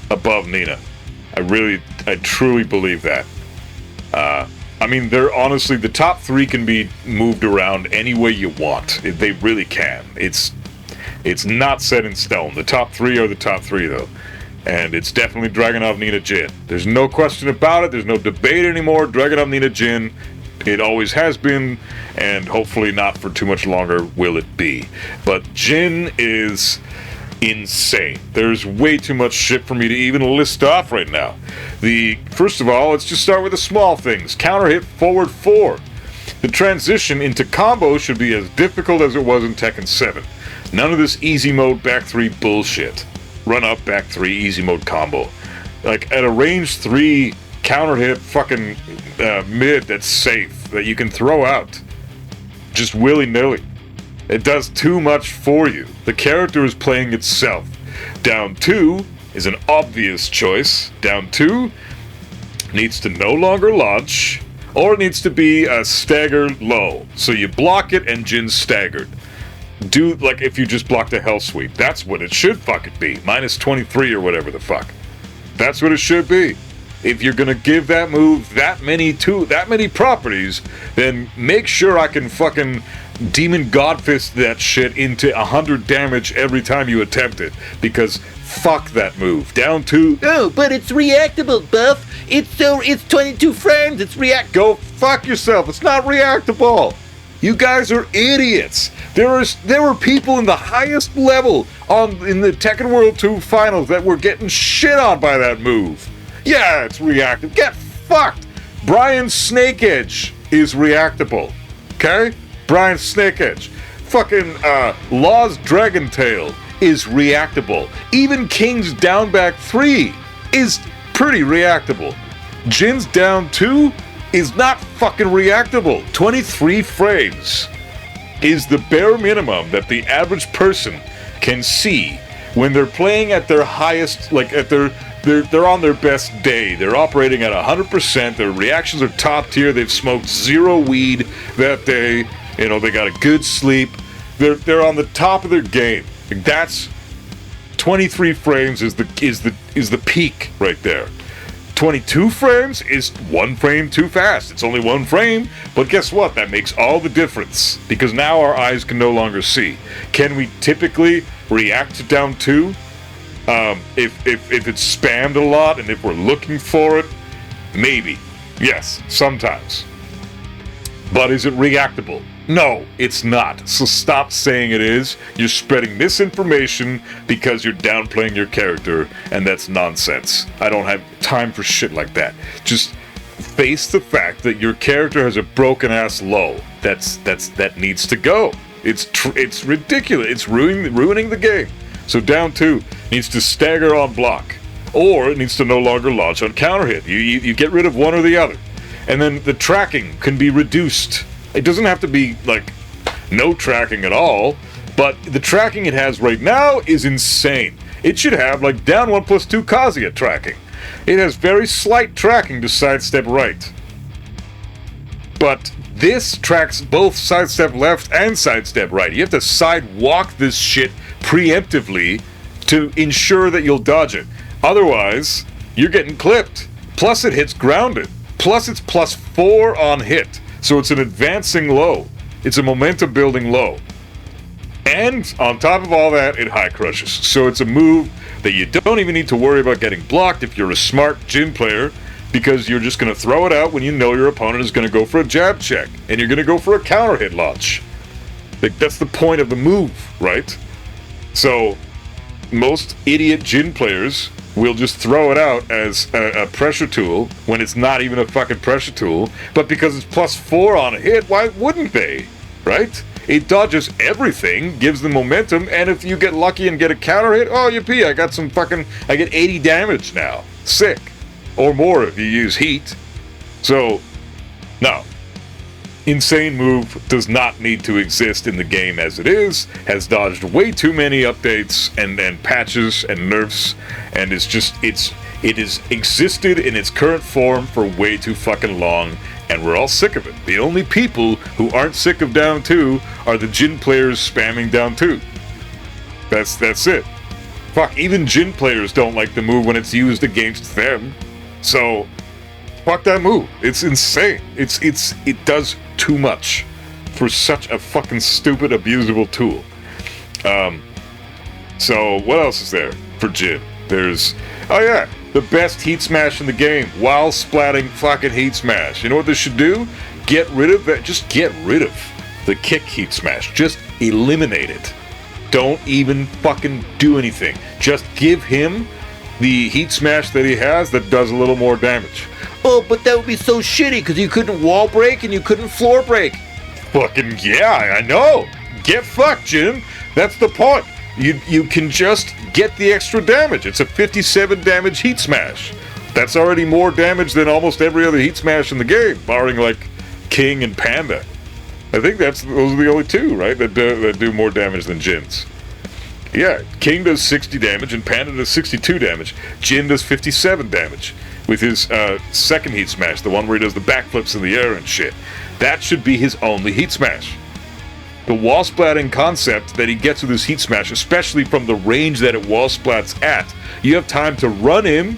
above Nina. I truly believe that. I mean, they're honestly, the top 3 can be moved around any way you want. They really can. It's not set in stone. The top 3 are the top 3, though. And it's definitely Dragunov, Nina, Jin. There's no question about it. There's no debate anymore. Dragunov, Nina, Jin. It always has been, and hopefully not for too much longer will it be. But Jin is insane. There's way too much shit for me to even list off right now. First of all, let's just start with the small things. Counter hit forward 4. The transition into combo should be as difficult as it was in Tekken 7. None of this easy mode back 3 bullshit. Run up, back 3, easy mode combo. Like, at a range 3 counter hit fucking mid that's safe, that you can throw out just willy-nilly. It does too much for you. The character is playing itself. Down 2 is an obvious choice. Down 2 needs to no longer launch, or it needs to be a stagger low. So you block it and Jin's staggered. Do, like, if you just blocked a hell sweep. That's what it should fucking be. -23 or whatever the fuck. That's what it should be. If you're gonna give that move that many properties, then make sure I can fucking Demon Godfist that shit into 100 damage every time you attempt it. Because fuck that move. Down 2. Oh, but it's reactable, buff. It's 22 frames. It's react. Go fuck yourself. It's not reactable. You guys are idiots. There were people in the highest level in the Tekken World 2 Finals that were getting shit on by that move. Yeah, it's reactive. Get fucked. Bryan's Snake Edge is reactable. Okay? Bryan's Snake Edge. Fucking Law's Dragon Tail is reactable. Even King's down back 3 is pretty reactable. Jin's down 2 is not fucking reactable. 23 frames is the bare minimum that the average person can see when they're playing at their highest, like at they're on their best day. They're operating at 100%. Their reactions are top tier. They've smoked 0 weed that day. You know, they got a good sleep. They're on the top of their game. Like, that's 23 frames is the peak right there. 22 frames is 1 frame too fast. It's only 1 frame, but guess what? That makes all the difference, because now our eyes can no longer see. Can we typically react to down 2? If it's spammed a lot and if we're looking for it, maybe. Yes, sometimes. But is it reactable? No, it's not. So stop saying it is. You're spreading misinformation because you're downplaying your character, and that's nonsense. I don't have time for shit like that. Just face the fact that your character has a broken ass low. That needs to go. It's ridiculous. It's ruining the game. So down 2 needs to stagger on block, or it needs to no longer launch on counter hit. You get rid of one or the other, and then the tracking can be reduced. It doesn't have to be like no tracking at all, but the tracking it has right now is insane. It should have like down 1+2 Kazuya tracking. It has very slight tracking to sidestep right. But this tracks both sidestep left and sidestep right. You have to sidewalk this shit preemptively to ensure that you'll dodge it. Otherwise, you're getting clipped. Plus it hits grounded. Plus it's +4 on hit. So it's an advancing low. It's a momentum building low. And on top of all that, it high crushes. So it's a move that you don't even need to worry about getting blocked if you're a smart Jin player, because you're just going to throw it out when you know your opponent is going to go for a jab check, and you're going to go for a counter hit launch. Like, that's the point of the move, right? So most idiot Jin players will just throw it out as a pressure tool when it's not even a fucking pressure tool, but because it's +4 on a hit, why wouldn't they, right? It dodges everything, gives them momentum, and if you get lucky and get a counter hit, oh yippee, I get 80 damage now. Sick. Or more if you use heat. So, no. Insane move does not need to exist in the game as it is, has dodged way too many updates and patches and nerfs, and it has existed in its current form for way too fucking long, and we're all sick of it. The only people who aren't sick of down 2 are the Jin players spamming down 2. That's it. Fuck, even Jin players don't like the move when it's used against them. So, fuck that move. It's insane. It does too much for such a fucking stupid, abusable tool. So what else is there for Jin? There's, oh yeah, the best heat smash in the game while splatting fucking heat smash. You know what this should do? Get rid of that. Just get rid of the kick heat smash. Just eliminate it. Don't even fucking do anything. Just give him the heat smash that he has that does a little more damage. Oh, but that would be so shitty because you couldn't wall break and you couldn't floor break. Fucking yeah, I know. Get fucked, Jin. That's the point. You can just get the extra damage. It's a 57 damage heat smash. That's already more damage than almost every other heat smash in the game, barring like King and Panda. I think those are the only two, right, that do more damage than Jin's. Yeah, King does 60 damage and Panda does 62 damage. Jin does 57 damage with his second heat smash, the one where he does the backflips in the air and shit. That should be his only heat smash. The wall splatting concept that he gets with his heat smash, especially from the range that it wall splats at, you have time to run in,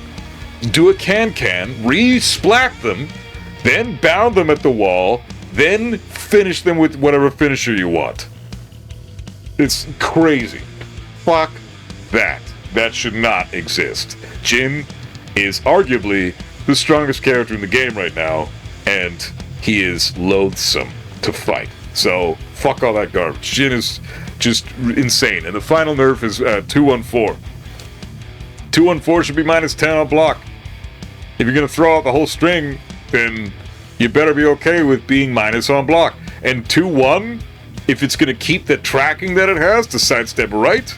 do a can-can, re-splat them, then bound them at the wall, then finish them with whatever finisher you want. It's crazy. Fuck that. That should not exist. Jin is arguably the strongest character in the game right now, and he is loathsome to fight. So, fuck all that garbage. Jin is just insane. And the final nerf is 214. 214 should be -10 on block. If you're going to throw out the whole string, then you better be okay with being minus on block. And 2-1, if it's going to keep the tracking that it has to sidestep right,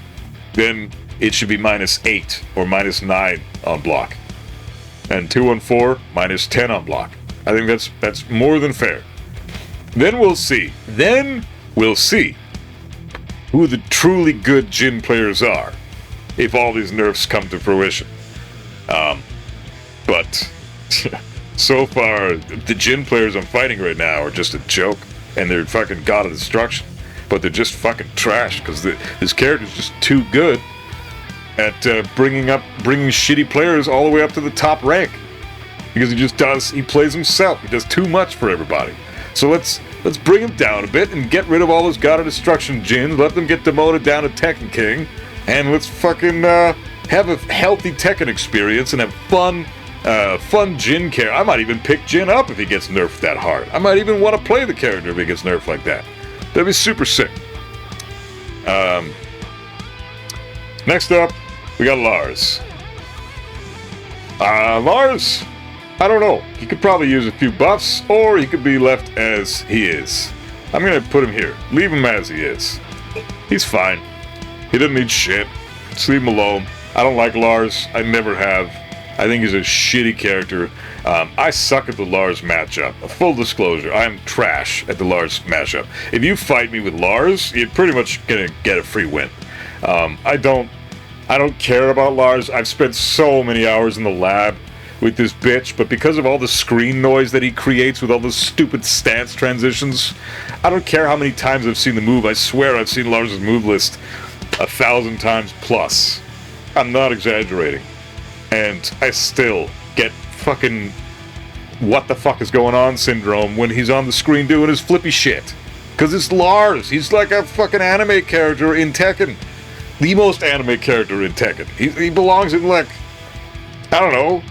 then it should be -8 or -9 on block. And 214, -10 on block. I think that's more than fair. Then we'll see. Who the truly good Jin players are if all these nerfs come to fruition. But so far, the Jin players I'm fighting right now are just a joke, and they're fucking god of destruction. But they're just fucking trash because this character's just too good at bringing shitty players all the way up to the top rank. Because he plays himself. He does too much for everybody. So let's bring him down a bit and get rid of all those God of Destruction Jins. Let them get demoted down to Tekken King, and let's fucking have a healthy Tekken experience and have fun Jin character. I might even pick Jin up if he gets nerfed that hard. I might even want to play the character if he gets nerfed like that. That'd be super sick. Next up, we got Lars. Lars, I don't know. He could probably use a few buffs, or he could be left as he is. I'm gonna put him here. Leave him as he is. He's fine. He doesn't need shit. Just leave him alone. I don't like Lars. I never have. I think he's a shitty character. I suck at the Lars matchup. Full disclosure, I'm trash at the Lars matchup. If you fight me with Lars, you're pretty much gonna get a free win. I don't care about Lars. I've spent so many hours in the lab with this bitch, but because of all the screen noise that he creates with all those stupid stance transitions, I don't care how many times I've seen the move. I swear I've seen Lars' move list 1,000 times plus. I'm not exaggerating. And I still get fucking what the fuck is going on syndrome when he's on the screen doing his flippy shit. Because it's Lars. He's like a fucking anime character in Tekken. The most anime character in Tekken. He belongs in, like, I don't know,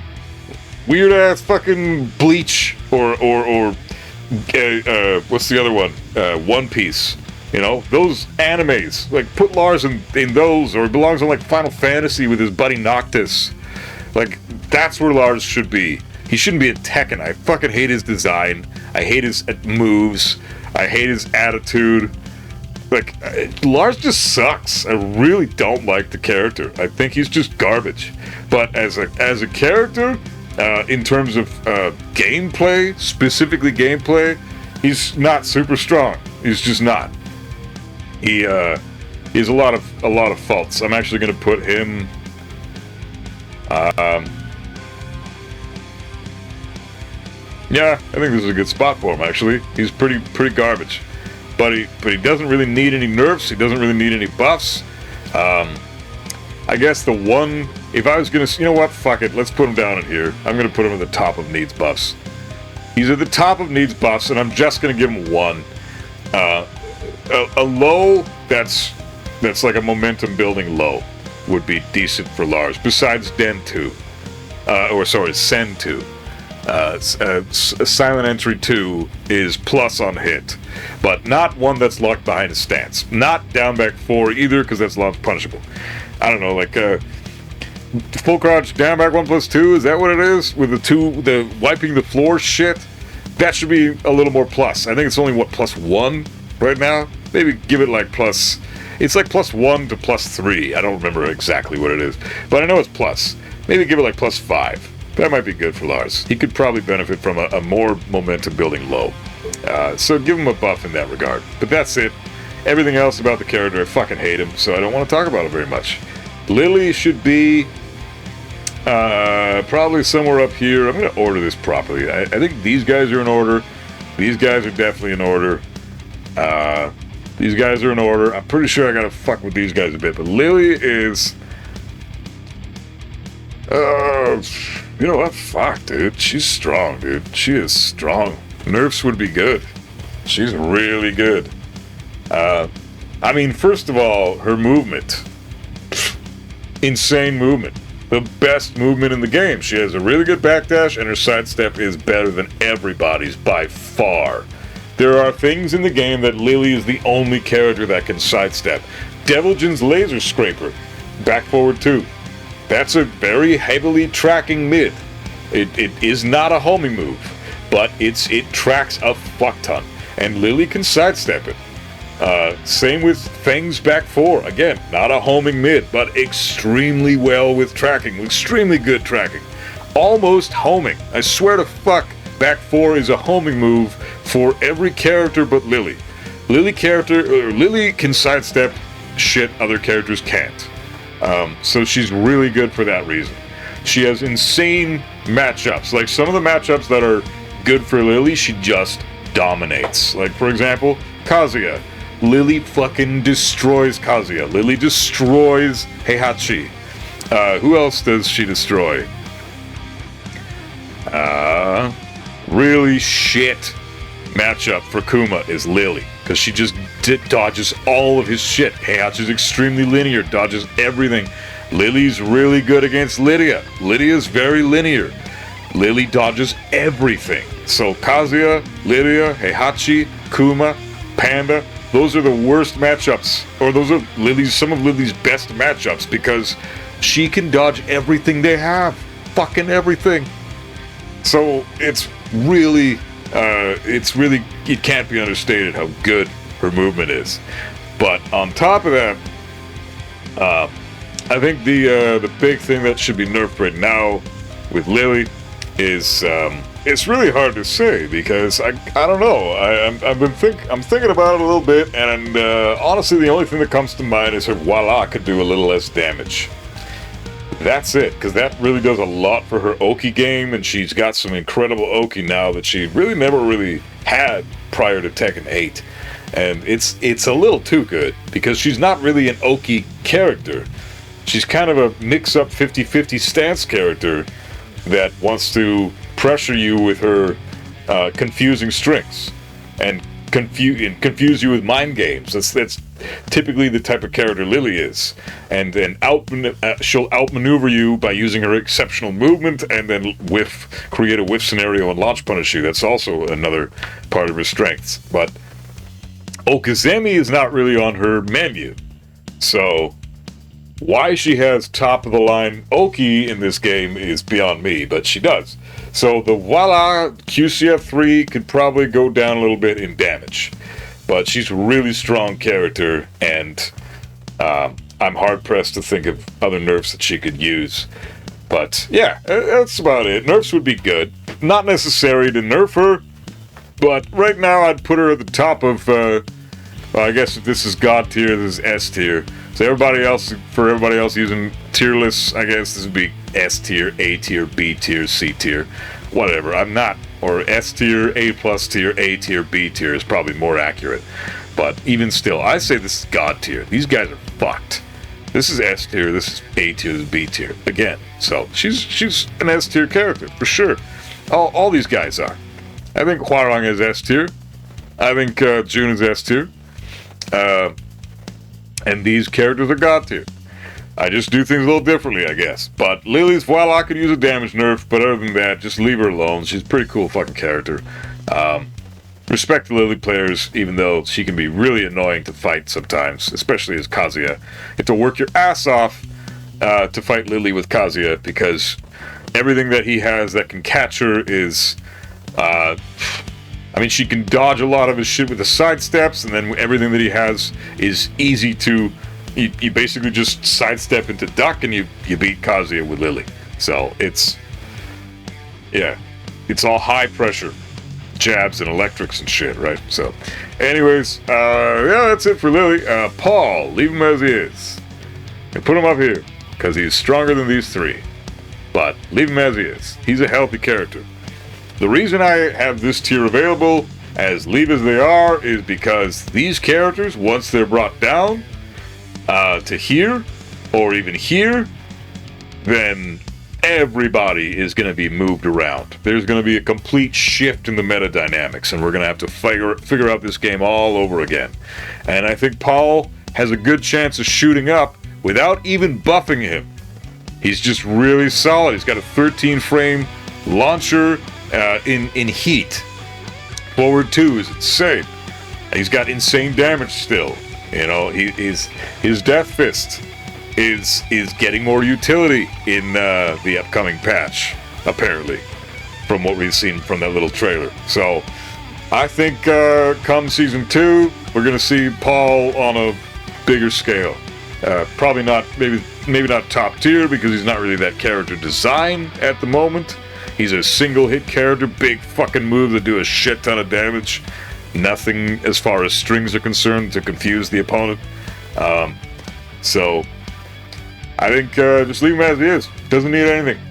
weird ass fucking Bleach or what's the other one? One Piece. You know, those animes. Like, put Lars in those, or he belongs in, like, Final Fantasy with his buddy Noctis. Like, that's where Lars should be. He shouldn't be in Tekken. I fucking hate his design. I hate his moves. I hate his attitude. Like, Lars just sucks. I really don't like the character. I think he's just garbage. But as a character, in terms of gameplay, specifically gameplay, he's not super strong. He's just not. He has a lot of faults. I'm actually going to put him. Yeah, I think this is a good spot for him. Actually, he's pretty garbage. But he doesn't really need any nerfs. He doesn't really need any buffs. I guess the one, if I was gonna, you know what? Fuck it. Let's put him down in here. I'm gonna put him at the top of needs buffs. He's at the top of needs buffs, and I'm just gonna give him one. A low that's like a momentum building low would be decent for Lars. Besides Den 2, Sen 2. Silent Entry 2 is plus on hit, but not one that's locked behind a stance. Not down back 4 either, because that's locked punishable. I don't know, like full crouch down back 1+2. Is that what it is? With the wiping the floor shit. That should be a little more plus. I think it's only +1 right now. Maybe give it like plus. It's like +1 to +3. I don't remember exactly what it is, but I know it's plus. Maybe give it like +5. That might be good for Lars. He could probably benefit from a more momentum building low. So give him a buff in that regard. But that's it. Everything else about the character, I fucking hate him, so I don't want to talk about him very much. Lili should be probably somewhere up here. I'm going to order this properly. I think these guys are in order. These guys are definitely in order. These guys are in order. I'm pretty sure I got to fuck with these guys a bit. But Lili is... you know what? Fuck, dude. She's strong, dude. She is strong. Nerfs would be good. She's really good. I mean, first of all, her movement. Insane movement. The best movement in the game. She has a really good backdash, and her sidestep is better than everybody's by far. There are things in the game that Lili is the only character that can sidestep. Deviljin's Laser Scraper. Back forward 2. That's a very heavily tracking mid. It is not a homing move, but it tracks a fuck ton, and Lili can sidestep it. Same with Feng's back 4. Again, not a homing mid, but extremely well with tracking. Extremely good tracking. Almost homing. I swear to fuck, back 4 is a homing move for every character but Lili. Lili can sidestep shit other characters can't. So she's really good for that reason. She has insane matchups. Like, some of the matchups that are good for Lili, she just dominates. Like, for example, Kazuya. Lili fucking destroys Kazuya. Lili destroys Heihachi. Who else does she destroy? Really shit matchup for Kuma is Lili, because she just dodges all of his shit. Heihachi's extremely linear, dodges everything. Lili's really good against Lidia. Lidia's very linear. Lili dodges everything. So Kazuya, Lidia, Heihachi, Kuma, Panda, those are the worst matchups, or those are some of Lily's best matchups, because she can dodge everything they have. Fucking everything. So it's really, it can't be understated how good her movement is. But on top of that, I think the big thing that should be nerfed right now with Lili is, it's really hard to say, because I don't know. I'm thinking about it a little bit, and honestly, the only thing that comes to mind is her Hwoarang could do a little less damage. That's it, because that really does a lot for her Oki game, and she's got some incredible Oki now that she really never really had prior to Tekken 8. And it's a little too good, because she's not really an Oki character. She's kind of a mix-up 50-50 stance character that wants to pressure you with her confusing strings and confuse you with mind games. That's typically the type of character Lili is, and then she'll outmaneuver you by using her exceptional movement, and then create a whiff scenario and launch punish you. That's also another part of her strengths. But Okizemi is not really on her menu, so why she has top of the line Oki in this game is beyond me, but she does. So the Hwoarang QCF3 could probably go down a little bit in damage, but she's a really strong character, and I'm hard pressed to think of other nerfs that she could use. But yeah, that's about it. Nerfs would be good. Not necessary to nerf her, but right now I'd put her at the top of, I guess if this is God tier, this is S tier. So for everybody else using tier lists, I guess this would be S tier, A tier, B tier, C tier, whatever. I'm not, or S tier, A plus tier, A tier, B tier is probably more accurate. But even still, I say this is God tier. These guys are fucked. This is S tier, this is A tier, this is B tier. Again, so she's an S tier character, for sure. All these guys are. I think Hwoarang is S tier. I think June is S tier. And these characters are God tier. I just do things a little differently, I guess. But Lili's, while I could use a damage nerf, but other than that, just leave her alone. She's a pretty cool fucking character. Respect the Lili players, even though she can be really annoying to fight sometimes, especially as Kazuya. You have to work your ass off to fight Lili with Kazuya, because everything that he has that can catch her is... I mean, she can dodge a lot of his shit with the sidesteps, and then everything that he has is easy to... You basically just sidestep into duck, and you beat Kazuya with Lili. So, it's... Yeah. It's all high pressure. Jabs and electrics and shit, right? So, anyways, yeah, that's it for Lili. Paul, leave him as he is. And put him up here, because he's stronger than these three. But, leave him as he is. He's a healthy character. The reason I have this tier available, as leave as they are, is because these characters, once they're brought down to here, or even here, then everybody is going to be moved around. There's going to be a complete shift in the meta dynamics, and we're going to have to figure out this game all over again. And I think Paul has a good chance of shooting up without even buffing him. He's just really solid. He's got a 13-frame launcher in heat. Forward 2 is insane. He's got insane damage still. You know, his Death Fist is getting more utility in the upcoming patch, apparently, from what we've seen from that little trailer. So, I think come Season 2, we're going to see Paul on a bigger scale. Probably not, maybe not top tier, because he's not really that character design at the moment. He's a single hit character, big fucking moves that do a shit ton of damage. Nothing as far as strings are concerned to confuse the opponent. So, I think just leave him as he is. Doesn't need anything.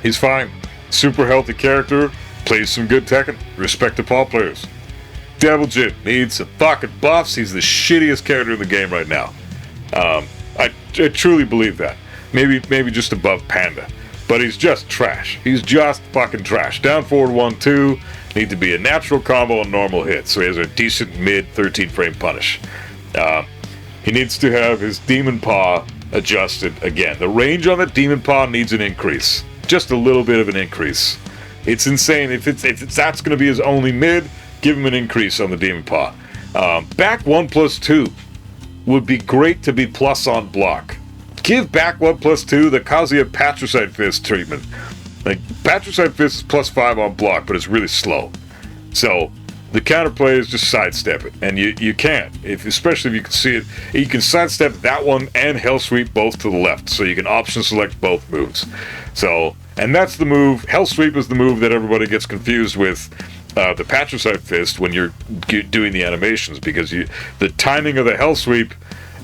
He's fine. Super healthy character. Plays some good Tekken. Respect to Paul players. Devil Jin needs some fucking buffs. He's the shittiest character in the game right now. I truly believe that. Maybe just above Panda. But he's just trash. He's just fucking trash. Down forward 1-2. Need to be a natural combo and normal hit. So he has a decent mid 13-frame punish. He needs to have his Demon Paw adjusted again. The range on that Demon Paw needs an increase. Just a little bit of an increase. It's insane. If that's going to be his only mid, give him an increase on the Demon Paw. Back 1+2 would be great to be plus on block. Give back 1+2 the Kazuya Patricide Fist treatment. Like, Patricide Fist is +5 on block, but it's really slow. So, the counterplay is just sidestep it. And you can. Especially if you can see it. You can sidestep that one and Hell Sweep both to the left. So you can option select both moves. So, and that's the move. Hell Sweep is the move that everybody gets confused with the Patricide Fist when you're doing the animations. Because the timing of the Hell Sweep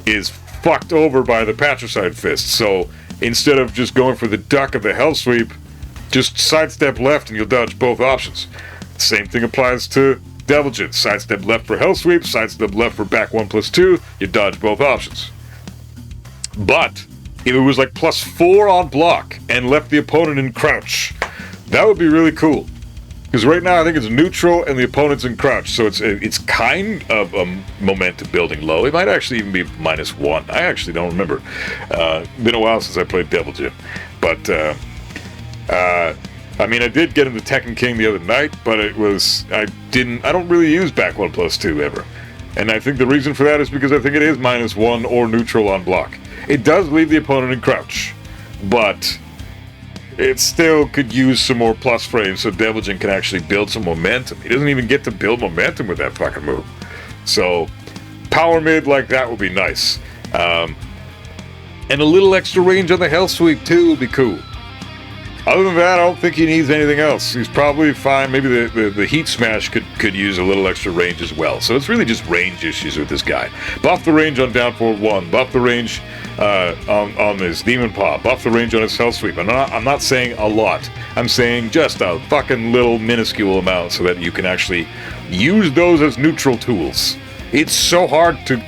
is fucked over by the Patricide Fist. So, instead of just going for the duck of the Hell Sweep, just sidestep left and you'll dodge both options. Same thing applies to Deviljin. Sidestep left for Hell Sweep, sidestep left for back 1+2, you dodge both options. But if it was like +4 on block and left the opponent in crouch, that would be really cool. Because right now I think it's neutral and the opponent's in crouch, so it's kind of a momentum building low. It might actually even be -1. I actually don't remember. Been a while since I played Deviljin. But I mean, I did get into Tekken King the other night, but I don't really use back 1+2 ever. And I think the reason for that is because I think it is -1 or neutral on block. It does leave the opponent in crouch, but it still could use some more plus frames so Deviljin can actually build some momentum. He doesn't even get to build momentum with that fucking move. So, power mid like that would be nice. And a little extra range on the Hell Sweep too would be cool. Other than that, I don't think he needs anything else. He's probably fine. Maybe the Heat Smash could use a little extra range as well. So it's really just range issues with this guy. Buff the range on down forward 1. Buff the range on his Demon Paw. Buff the range on his Hell Sweep. I'm not saying a lot. I'm saying just a fucking little minuscule amount so that you can actually use those as neutral tools. It's so hard to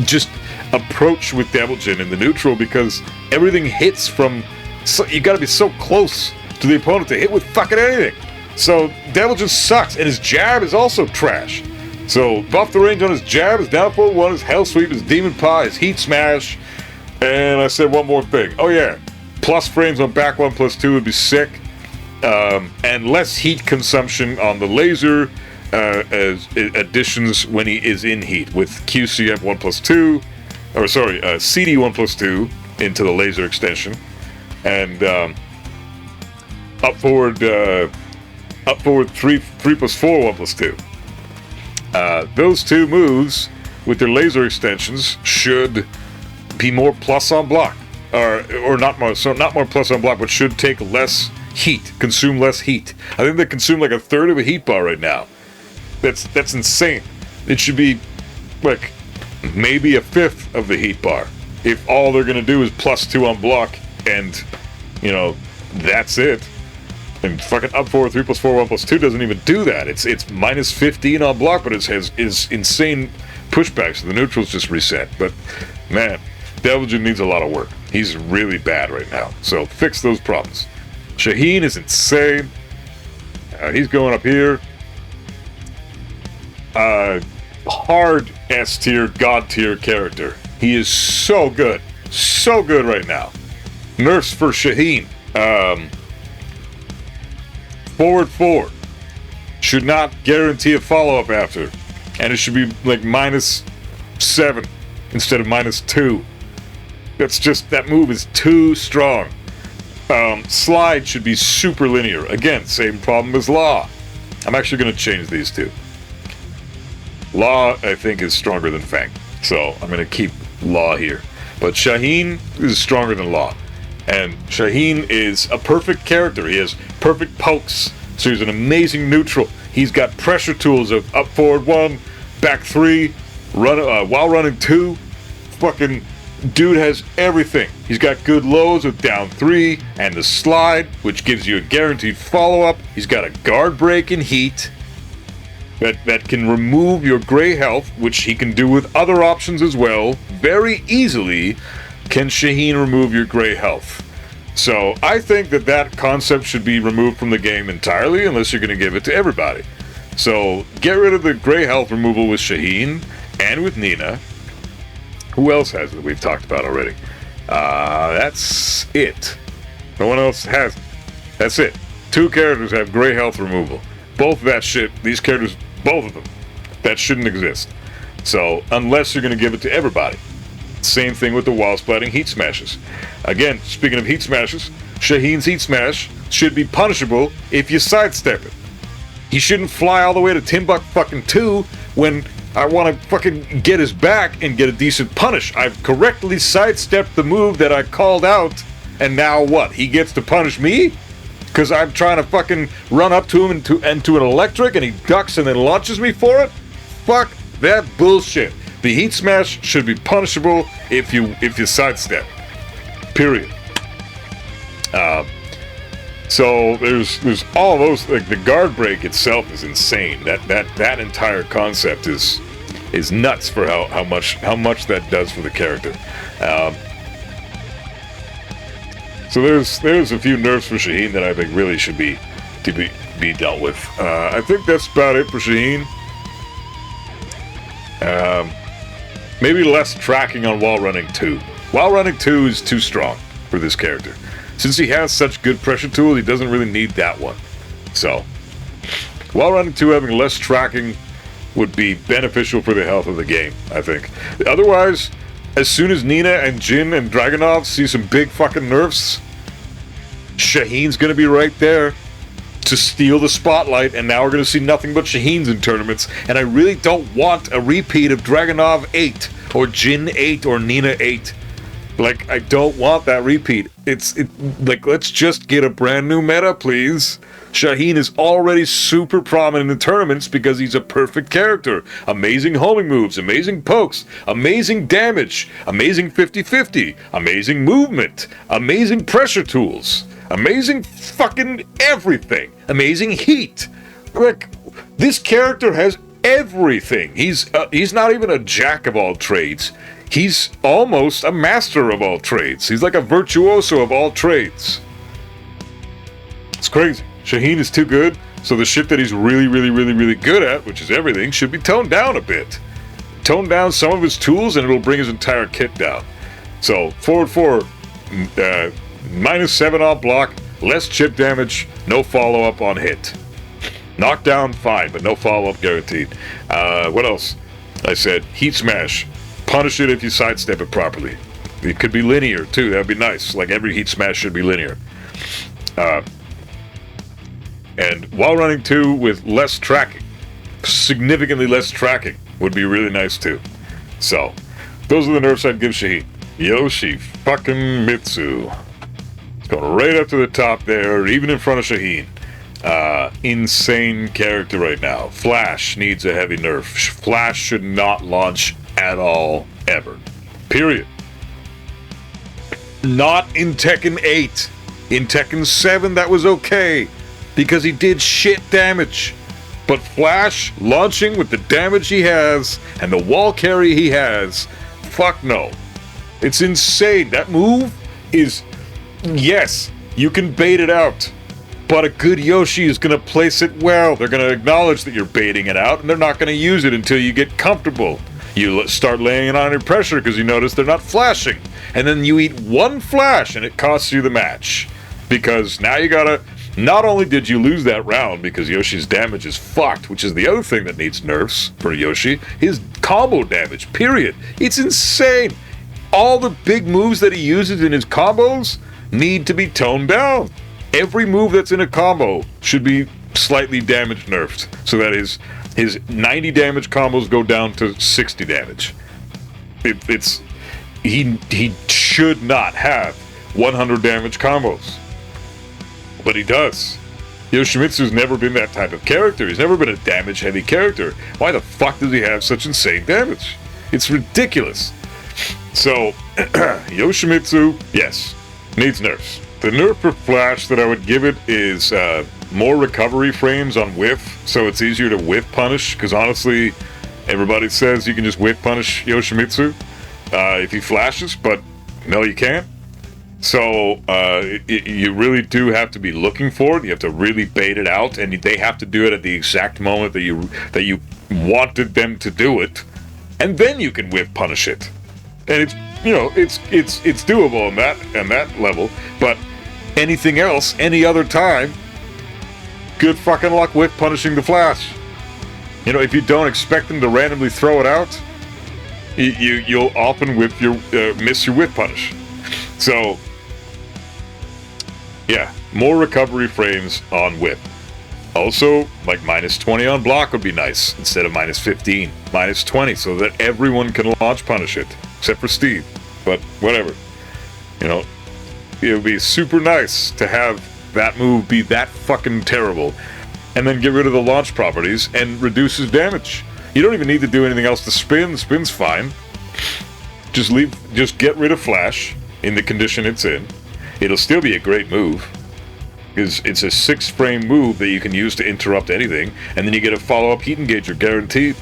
just approach with Deviljin in the neutral because everything hits from... So you gotta be so close to the opponent to hit with fucking anything. So Deviljin sucks, and his jab is also trash. So buff the range on his jab, his down forward 1, his Hell Sweep, his Demon Paw, his Heat Smash, and I said one more thing. Oh yeah, plus frames on back 1+2 would be sick, and less heat consumption on the laser as additions when he is in heat with QCF 1+2, or sorry, CD 1+2 into the laser extension. And up forward 3+4 1+2. Those two moves with their laser extensions should be more plus on block, or not more plus on block, but should take less heat, consume less heat. I think they consume like 1/3 of a heat bar right now. That's insane. It should be like maybe 1/5 of the heat bar if all they're gonna do is +2 on block. And, you know, that's it. And fucking up forward 3+4 1+2 doesn't even do that. It's -15 on block, but it has insane pushback, so the neutral's just reset. But man, Deviljin needs a lot of work. He's really bad right now. So fix those problems. Shaheen is insane. He's going up here. Hard S tier, God tier character. He is so good. So good right now. Nerfs for Shaheen. Forward 4 should not guarantee a follow-up after. And it should be like -7 instead of -2. That's just, that move is too strong. Slide should be super linear. Again, same problem as Law. I'm actually going to change these two. Law, I think, is stronger than Feng. So I'm going to keep Law here. But Shaheen is stronger than Law. And Shaheen is a perfect character. He has perfect pokes. So he's an amazing neutral. He's got pressure tools of up forward 1, back 3, while running 2. Fucking dude has everything. He's got good lows with down 3 and the slide, which gives you a guaranteed follow-up. He's got a guard break in heat that can remove your gray health, which he can do with other options as well. Very easily can Shaheen remove your gray health. So I think that concept should be removed from the game entirely unless you're going to give it to everybody. So get rid of the gray health removal with Shaheen and with Nina. Who else has it we've talked about already? That's it. No one else has it. That's it. 2 characters have gray health removal. Both of that shit, these characters, both of them, that shouldn't exist. So, unless you're going to give it to everybody. Same thing with the wall splitting heat smashes. Again, speaking of heat smashes, Shaheen's heat smash should be punishable if you sidestep it. He shouldn't fly all the way to Timbuk 2 when I want to fucking get his back and get a decent punish. I've correctly sidestepped the move that I called out, and now what? He gets to punish me? Because I'm trying to fucking run up to him into an electric and he ducks and then launches me for it? Fuck that bullshit. The heat smash should be punishable if you sidestep. Period. So there's all those, like the guard break itself is insane. That entire concept is nuts for how much that does for the character. So there's a few nerfs for Shaheen that I think really should be dealt with. I think that's about it for Shaheen. Maybe less tracking on wall running 2. Wall running 2 is too strong for this character. Since he has such good pressure tools, he doesn't really need that one. So, wall running 2 having less tracking would be beneficial for the health of the game, I think. Otherwise, as soon as Nina and Jin and Dragunov see some big fucking nerfs, Shaheen's gonna be right there to steal the spotlight, and now we're gonna see nothing but Shaheens in tournaments, and I really don't want a repeat of Dragunov 8, or Jin 8, or Nina 8. Like, I don't want that repeat. Like, let's just get a brand new meta, please. Shaheen is already super prominent in tournaments because he's a perfect character. Amazing homing moves, amazing pokes, amazing damage, amazing 50-50, amazing movement, amazing pressure tools, amazing fucking everything, amazing heat. Like, this character has everything. He's not even a jack of all trades. He's almost a master of all trades. He's like a virtuoso of all trades. It's crazy. Shaheen is too good, so the shit that he's really, really, really, really good at, which is everything, should be toned down a bit. Tone down some of his tools and it'll bring his entire kit down. So, forward 4, -7 on block, less chip damage, no follow-up on hit. Knockdown, fine, but no follow-up guaranteed. What else? I said, heat smash. Punish it if you sidestep it properly. It could be linear, too. That would be nice. Like, every heat smash should be linear. And while running 2 with less tracking, significantly less tracking, would be really nice, too. So, those are the nerfs I'd give Shaheen. Yoshimitsu. It's going right up to the top there, even in front of Shaheen. Insane character right now. Flash needs a heavy nerf. Flash should not launch at all, ever. Period. Not in Tekken 8. In Tekken 7, that was okay, because he did shit damage. But Flash, launching with the damage he has, and the wall carry he has, fuck no. It's insane. That move is, yes, you can bait it out, but a good Yoshi is going to place it well. They're going to acknowledge that you're baiting it out, and they're not going to use it until you get comfortable. You start laying it under pressure because you notice they're not flashing. And then you eat one flash and it costs you the match. Because now you gotta, not only did you lose that round because Yoshi's damage is fucked, which is the other thing that needs nerfs for Yoshi, his combo damage, period. It's insane. All the big moves that he uses in his combos need to be toned down. Every move that's in a combo should be slightly damage nerfed so that his 90 damage combos go down to 60 damage. He should not have 100 damage combos, but he does. Yoshimitsu's never been that type of character. He's never been a damage heavy character. Why the fuck does he have such insane damage? It's ridiculous. So Yoshimitsu, yes, needs nerfs. The nerf for Flash that I would give it is more recovery frames on whiff, so it's easier to whiff punish, because honestly, everybody says you can just whiff punish Yoshimitsu if he flashes, but no, you can't. So you really do have to be looking for it. You have to really bait it out, and they have to do it at the exact moment that you wanted them to do it, and then you can whiff punish it. And it's doable on that level, but anything else, any other time, good fucking luck with punishing the Flash. You know, if you don't expect them to randomly throw it out, you'll often miss your whip punish. So, yeah, more recovery frames on whip. Also, like -20 on block would be nice instead of -15, -20, so that everyone can launch punish it, except for Steve. But whatever, you know, it would be super nice to have that move be that fucking terrible, and then get rid of the launch properties and reduce his damage. You don't even need to do anything else to spin. Spin's fine. Just get rid of flash in the condition it's in. It'll still be a great move, because it's a 6-frame move that you can use to interrupt anything, and then you get a follow-up heat engager guaranteed.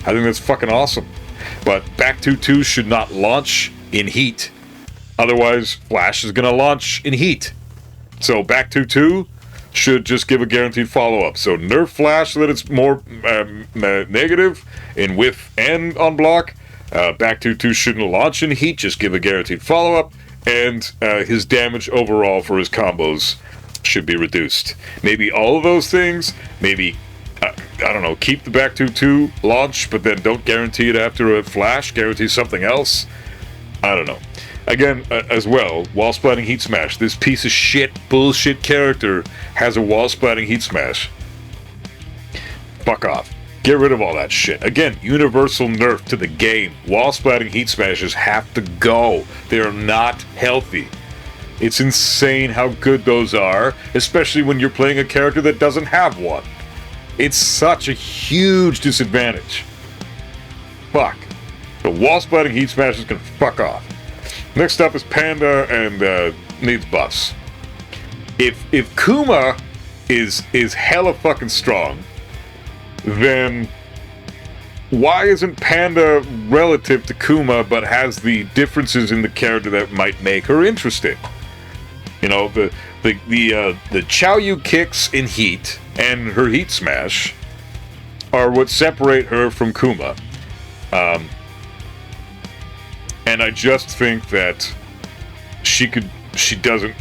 I think that's fucking awesome. But back 2-2 should not launch in heat. Otherwise, flash is gonna launch in heat. So back 2-2 should just give a guaranteed follow-up. So nerf flash so that it's more negative in whiff and on block. Back 2-2 shouldn't launch in heat, just give a guaranteed follow-up. And his damage overall for his combos should be reduced. Maybe all of those things. Maybe, I don't know, keep the back 2-2 launch, but then don't guarantee it after a flash. Guarantee something else. I don't know. Again, as well, wall splatting heat smash. This piece of shit, bullshit character has a wall splatting heat smash. Fuck off. Get rid of all that shit. Again, universal nerf to the game. Wall splatting heat smashes have to go. They are not healthy. It's insane how good those are, especially when you're playing a character that doesn't have one. It's such a huge disadvantage. Fuck. The wall splatting heat smashes can fuck off. Next up is Panda and needs buffs. If Kuma is hella fucking strong, then why isn't Panda relative to Kuma but has the differences in the character that might make her interesting? You know, the Xiaoyu kicks in heat and her heat smash are what separate her from Kuma. And I just think that she doesn't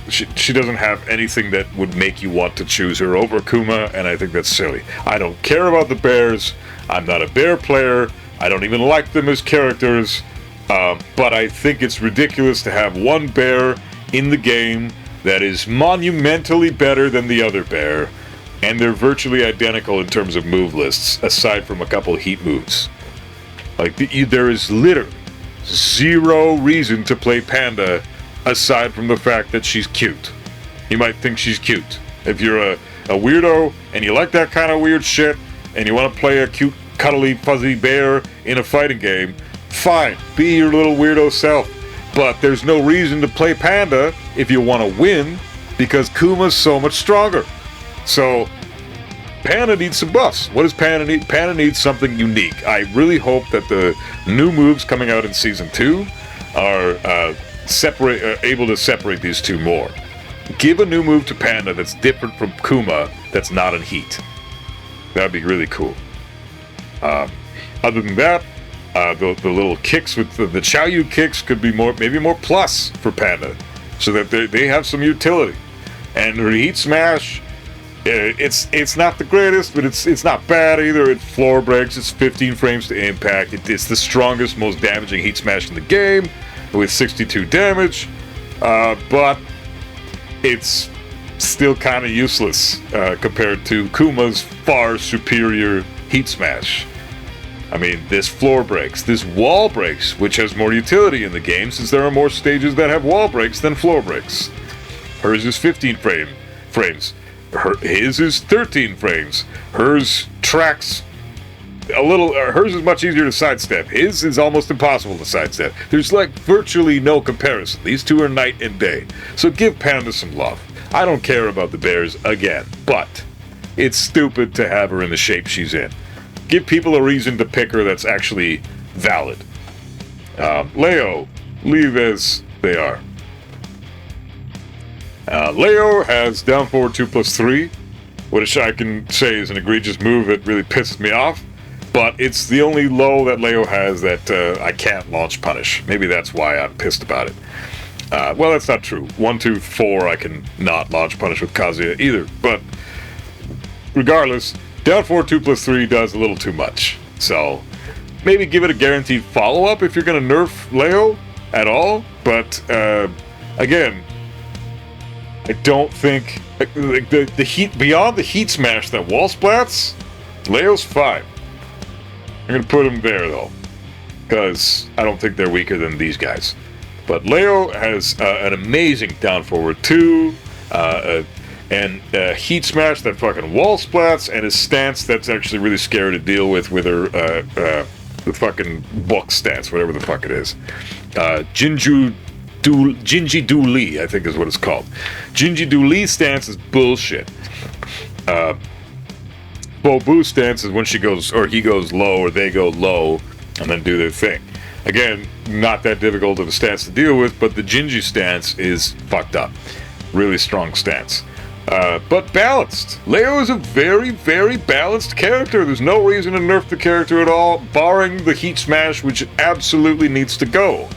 have anything that would make you want to choose her over Kuma, and I think that's silly. I don't care about the bears. I'm not a bear player. I don't even like them as characters. But I think it's ridiculous to have one bear in the game that is monumentally better than the other bear, and they're virtually identical in terms of move lists, aside from a couple heat moves. Like, there is literally zero reason to play Panda aside from the fact that she's cute. You might think she's cute. If you're a weirdo and you like that kind of weird shit and you want to play a cute, cuddly, fuzzy bear in a fighting game, fine, be your little weirdo self. But there's no reason to play Panda if you want to win, because Kuma's so much stronger. So Panda needs some buffs. What does Panda need? Panda needs something unique. I really hope that the new moves coming out in Season 2 are able to separate these two more. Give a new move to Panda that's different from Kuma that's not in heat. That'd be really cool. Other than that, the little kicks with the Xiaoyu kicks could be maybe more plus for Panda, so that they have some utility. And her heat smash, it's not the greatest, but it's not bad either. It floor breaks. It's 15 frames to impact. It's the strongest, most damaging heat smash in the game with 62 damage, but it's still kind of useless compared to Kuma's far superior heat smash. I mean, this floor breaks, this wall breaks, which has more utility in the game since there are more stages that have wall breaks than floor breaks. Hers is 15 frames. His is 13 frames. Hers tracks a little. Hers is much easier to sidestep. His is almost impossible to sidestep. There's like virtually no comparison. These two are night and day. So give Panda some love. I don't care about the bears again, but it's stupid to have her in the shape she's in. Give people a reason to pick her that's actually valid. Leo, leave as they are. Leo has down forward 2+3, which I can say is an egregious move that really pisses me off, but it's the only low that Leo has that I can't launch punish. Maybe that's why I'm pissed about it. Well, that's not true. 1, 2, 4, I can not launch punish with Kazuya either, but regardless, down forward 2+3 does a little too much. So maybe give it a guaranteed follow-up if you're going to nerf Leo at all. But, again, I don't think... The heat, beyond the heat smash that wall splats, Leo's fine. I'm going to put him there, though, because I don't think they're weaker than these guys. But Leo has an amazing down forward 2, and heat smash that fucking wall splats, and his stance that's actually really scary to deal with her the fucking book stance, whatever the fuck it is. Jinji Do Lee, I think is what it's called. Jinji Do Lee stance is bullshit. Bo-Boo stance is when she goes, or he goes low, or they go low, and then do their thing. Again, not that difficult of a stance to deal with, but the Jinji stance is fucked up. Really strong stance. But balanced. Leo is a very, very balanced character. There's no reason to nerf the character at all, barring the heat smash, which absolutely needs to go.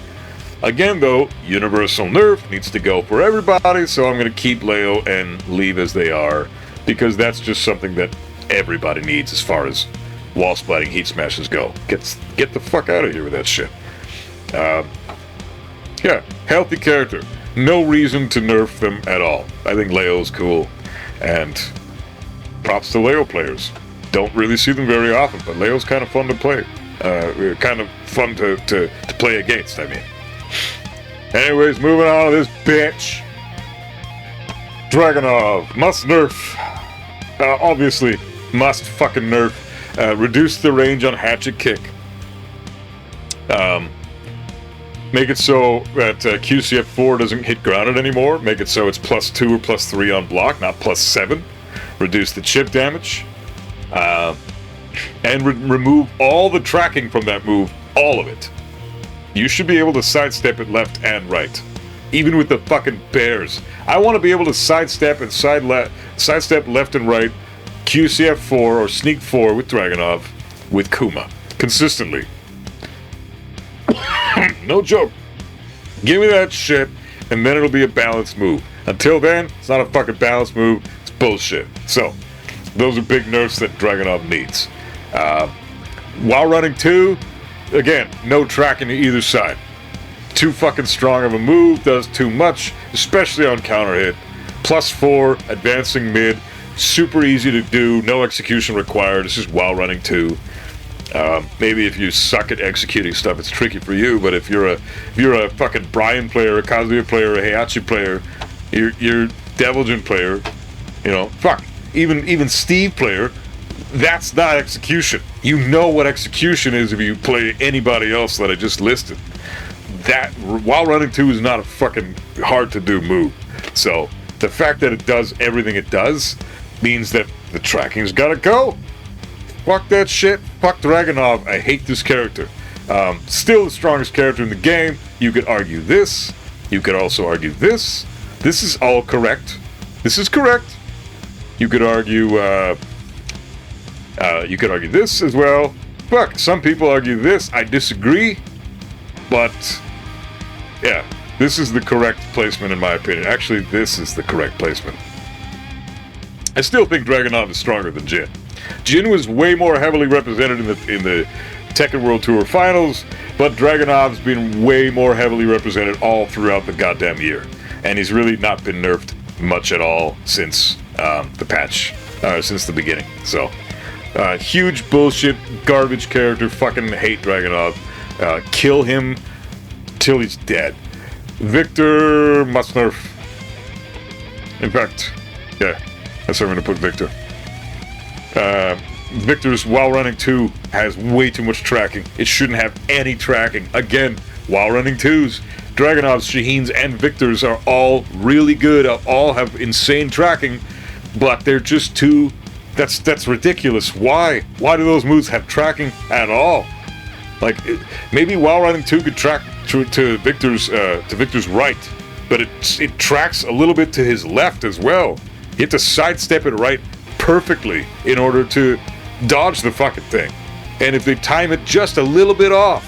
Again, though, universal nerf needs to go for everybody, so I'm going to keep Leo and leave as they are, because that's just something that everybody needs as far as wall splatting heat smashes go. Get the fuck out of here with that shit. Yeah, healthy character. No reason to nerf them at all. I think Leo's cool, and props to Leo players. Don't really see them very often, but Leo's kind of fun to play. Kind of fun to play against, I mean. Anyways, moving on to this bitch. Dragunov, must nerf. Obviously, must fucking nerf. Reduce the range on hatchet kick. Make it so that QCF4 doesn't hit grounded anymore. Make it so it's +2 or +3 on block, not +7. Reduce the chip damage. And remove all the tracking from that move. All of it. You should be able to sidestep it left and right. Even with the fucking bears. I want to be able to sidestep and sidestep left and right QCF4 or Sneak 4 with Dragunov with Kuma. Consistently. No joke. Give me that shit, and then it'll be a balanced move. Until then, it's not a fucking balanced move. It's bullshit. So, those are big nerfs that Dragunov needs. While running 2, again, no tracking to either side. Too fucking strong of a move, does too much, especially on counter hit. +4, advancing mid, super easy to do, no execution required. This is while running 2. Maybe if you suck at executing stuff, it's tricky for you. But if you're a fucking Bryan player, a Kazuya player, a Heihachi player, you're Deviljin player, you know, fuck, even Steve player, that's not execution. You know what execution is if you play anybody else that I just listed. That while running 2 is not a fucking hard to do move. So the fact that it does everything it does means that the tracking's gotta go. Fuck that shit. Fuck Dragunov. I hate this character. Still the strongest character in the game. You could argue this. You could also argue this. This is all correct. This is correct. You could argue this as well. Fuck, some people argue this. I disagree. But yeah, this is the correct placement in my opinion. Actually, this is the correct placement. I still think Dragunov is stronger than Jin. Jin was way more heavily represented in the Tekken World Tour Finals, but Dragunov's been way more heavily represented all throughout the goddamn year. And he's really not been nerfed much at all since the patch, since the beginning. So, huge bullshit, garbage character, fucking hate Dragunov. Kill him till he's dead. Victor must nerf. In fact, yeah, that's where I'm going to put Victor. Victor's while running 2 has way too much tracking. It shouldn't have any tracking. Again, while running 2s, Dragunov's, Shaheen's, and Victor's are all really good. All have insane tracking, but they're just too. That's ridiculous. Why? Why do those moves have tracking at all? Like maybe while running 2 could track to Victor's right, but it tracks a little bit to his left as well. You have to sidestep it right perfectly in order to dodge the fucking thing. And if they time it just a little bit off,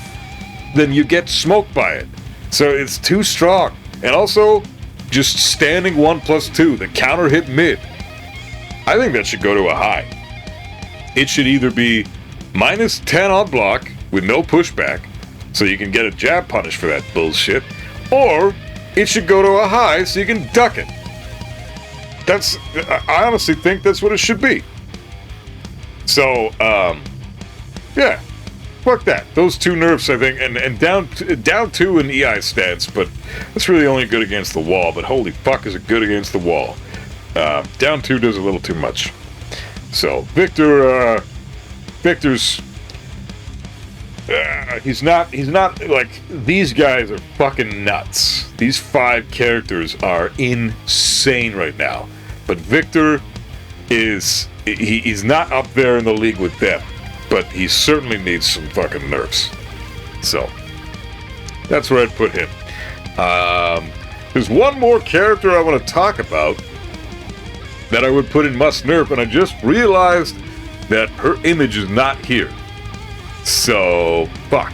then you get smoked by it. So it's too strong. And also, just standing 1+2, the counter hit mid. I think that should go to a high. It should either be -10 on block with no pushback, so you can get a jab punish for that bullshit, or it should go to a high so you can duck it. I honestly think that's what it should be. So, yeah, fuck that. Those two nerfs, I think, and down two in EI stance, but it's really only good against the wall, but holy fuck is it good against the wall. Down two does a little too much. So, Victor's, he's not, like, these guys are fucking nuts. These 5 characters are insane right now. But Victor he's not up there in the league with them. But he certainly needs some fucking nerfs. So, that's where I'd put him. There's one more character I want to talk about that I would put in must nerf, and I just realized that her image is not here. So, fuck.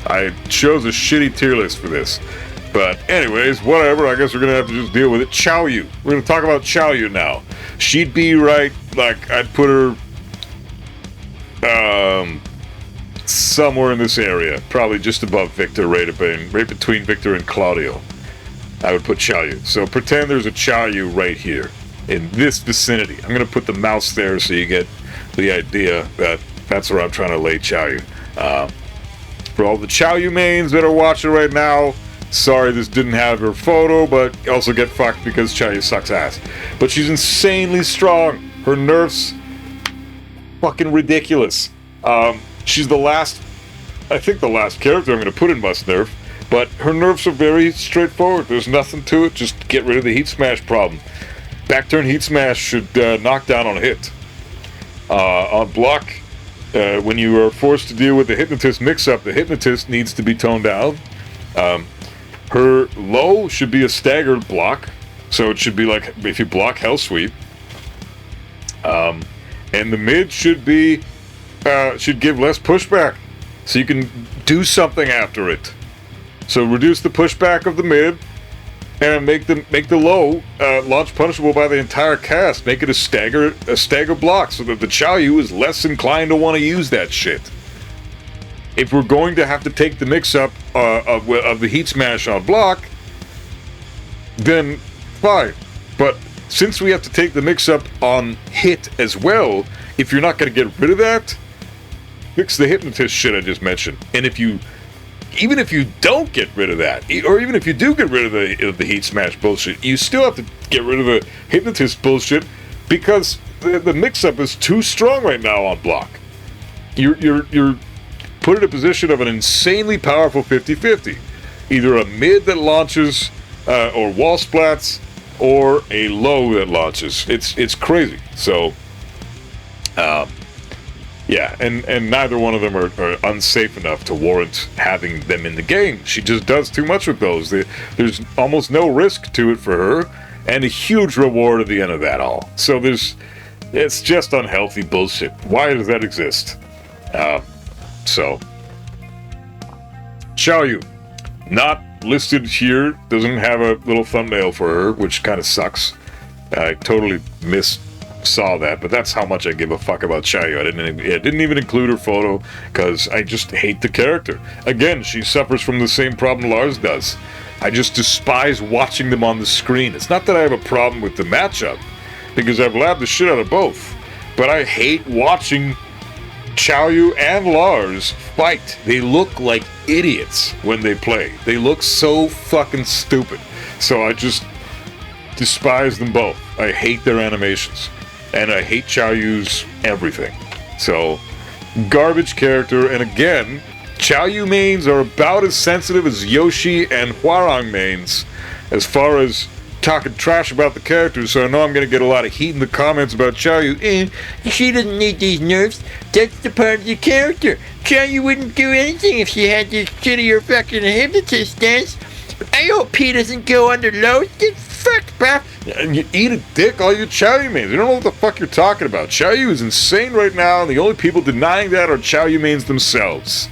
I chose a shitty tier list for this. But anyways, whatever, I guess we're gonna have to just deal with it. Xiaoyu. We're gonna talk about Xiaoyu now. She'd be right, like, I'd put her somewhere in this area. Probably just above Victor, right between Victor and Claudio. I would put Xiaoyu. So pretend there's a Xiaoyu right here, in this vicinity. I'm gonna put the mouse there so you get the idea that that's where I'm trying to lay Xiaoyu. For all the Xiaoyu mains that are watching right now, sorry this didn't have her photo, but also get fucked because Xiaoyu sucks ass. But she's insanely strong. Her nerfs, fucking ridiculous. She's the last character I'm going to put in must nerf, but her nerfs are very straightforward. There's nothing to it, just get rid of the heat smash problem. Backturn heat smash should knock down on a hit. On block, when you are forced to deal with the hypnotist mix-up, the hypnotist needs to be toned down. Her low should be a staggered block, so it should be like if you block Hell Sweep. And the mid should be should give less pushback, so you can do something after it. So reduce the pushback of the mid, and make the low launch punishable by the entire cast. Make it a stagger block, so that the Xiaoyu is less inclined to want to use that shit. If we're going to have to take the mix-up of the heat smash on block, then fine. But since we have to take the mix-up on hit as well, if you're not going to get rid of that, fix the hypnotist shit I just mentioned. And even if you don't get rid of that, or even if you do get rid of the heat smash bullshit, you still have to get rid of the hypnotist bullshit because the mix-up is too strong right now on block. You're put in a position of an insanely powerful 50-50. Either a mid that launches, or wall splats, or a low that launches. It's crazy. So, yeah, and neither one of them are unsafe enough to warrant having them in the game. She just does too much with those. There's almost no risk to it for her, and a huge reward at the end of that all. So it's just unhealthy bullshit. Why does that exist? So, Xiaoyu, not listed here, doesn't have a little thumbnail for her, which kind of sucks. I totally saw that, but that's how much I give a fuck about Xiaoyu. I didn't even include her photo, because I just hate the character. Again, she suffers from the same problem Lars does. I just despise watching them on the screen. It's not that I have a problem with the matchup, because I've labbed the shit out of both, but I hate watching Xiaoyu and Lars fight. They look like idiots when they play. They look so fucking stupid. So I just despise them both. I hate their animations. And I hate Xiaoyu's everything. So, garbage character. And again, Xiaoyu mains are about as sensitive as Yoshi and Hwoarang mains as far as talking trash about the characters, so I know I'm going to get a lot of heat in the comments about Xiaoyu. She doesn't need these nerfs. That's the part of the character. Xiaoyu wouldn't do anything if she had this shittier fucking hypnotist stance. I hope he doesn't go under low. Get fucked, bruh. And you eat a dick, all you Xiaoyu mains. You don't know what the fuck you're talking about. Xiaoyu is insane right now, and the only people denying that are Xiaoyu mains themselves,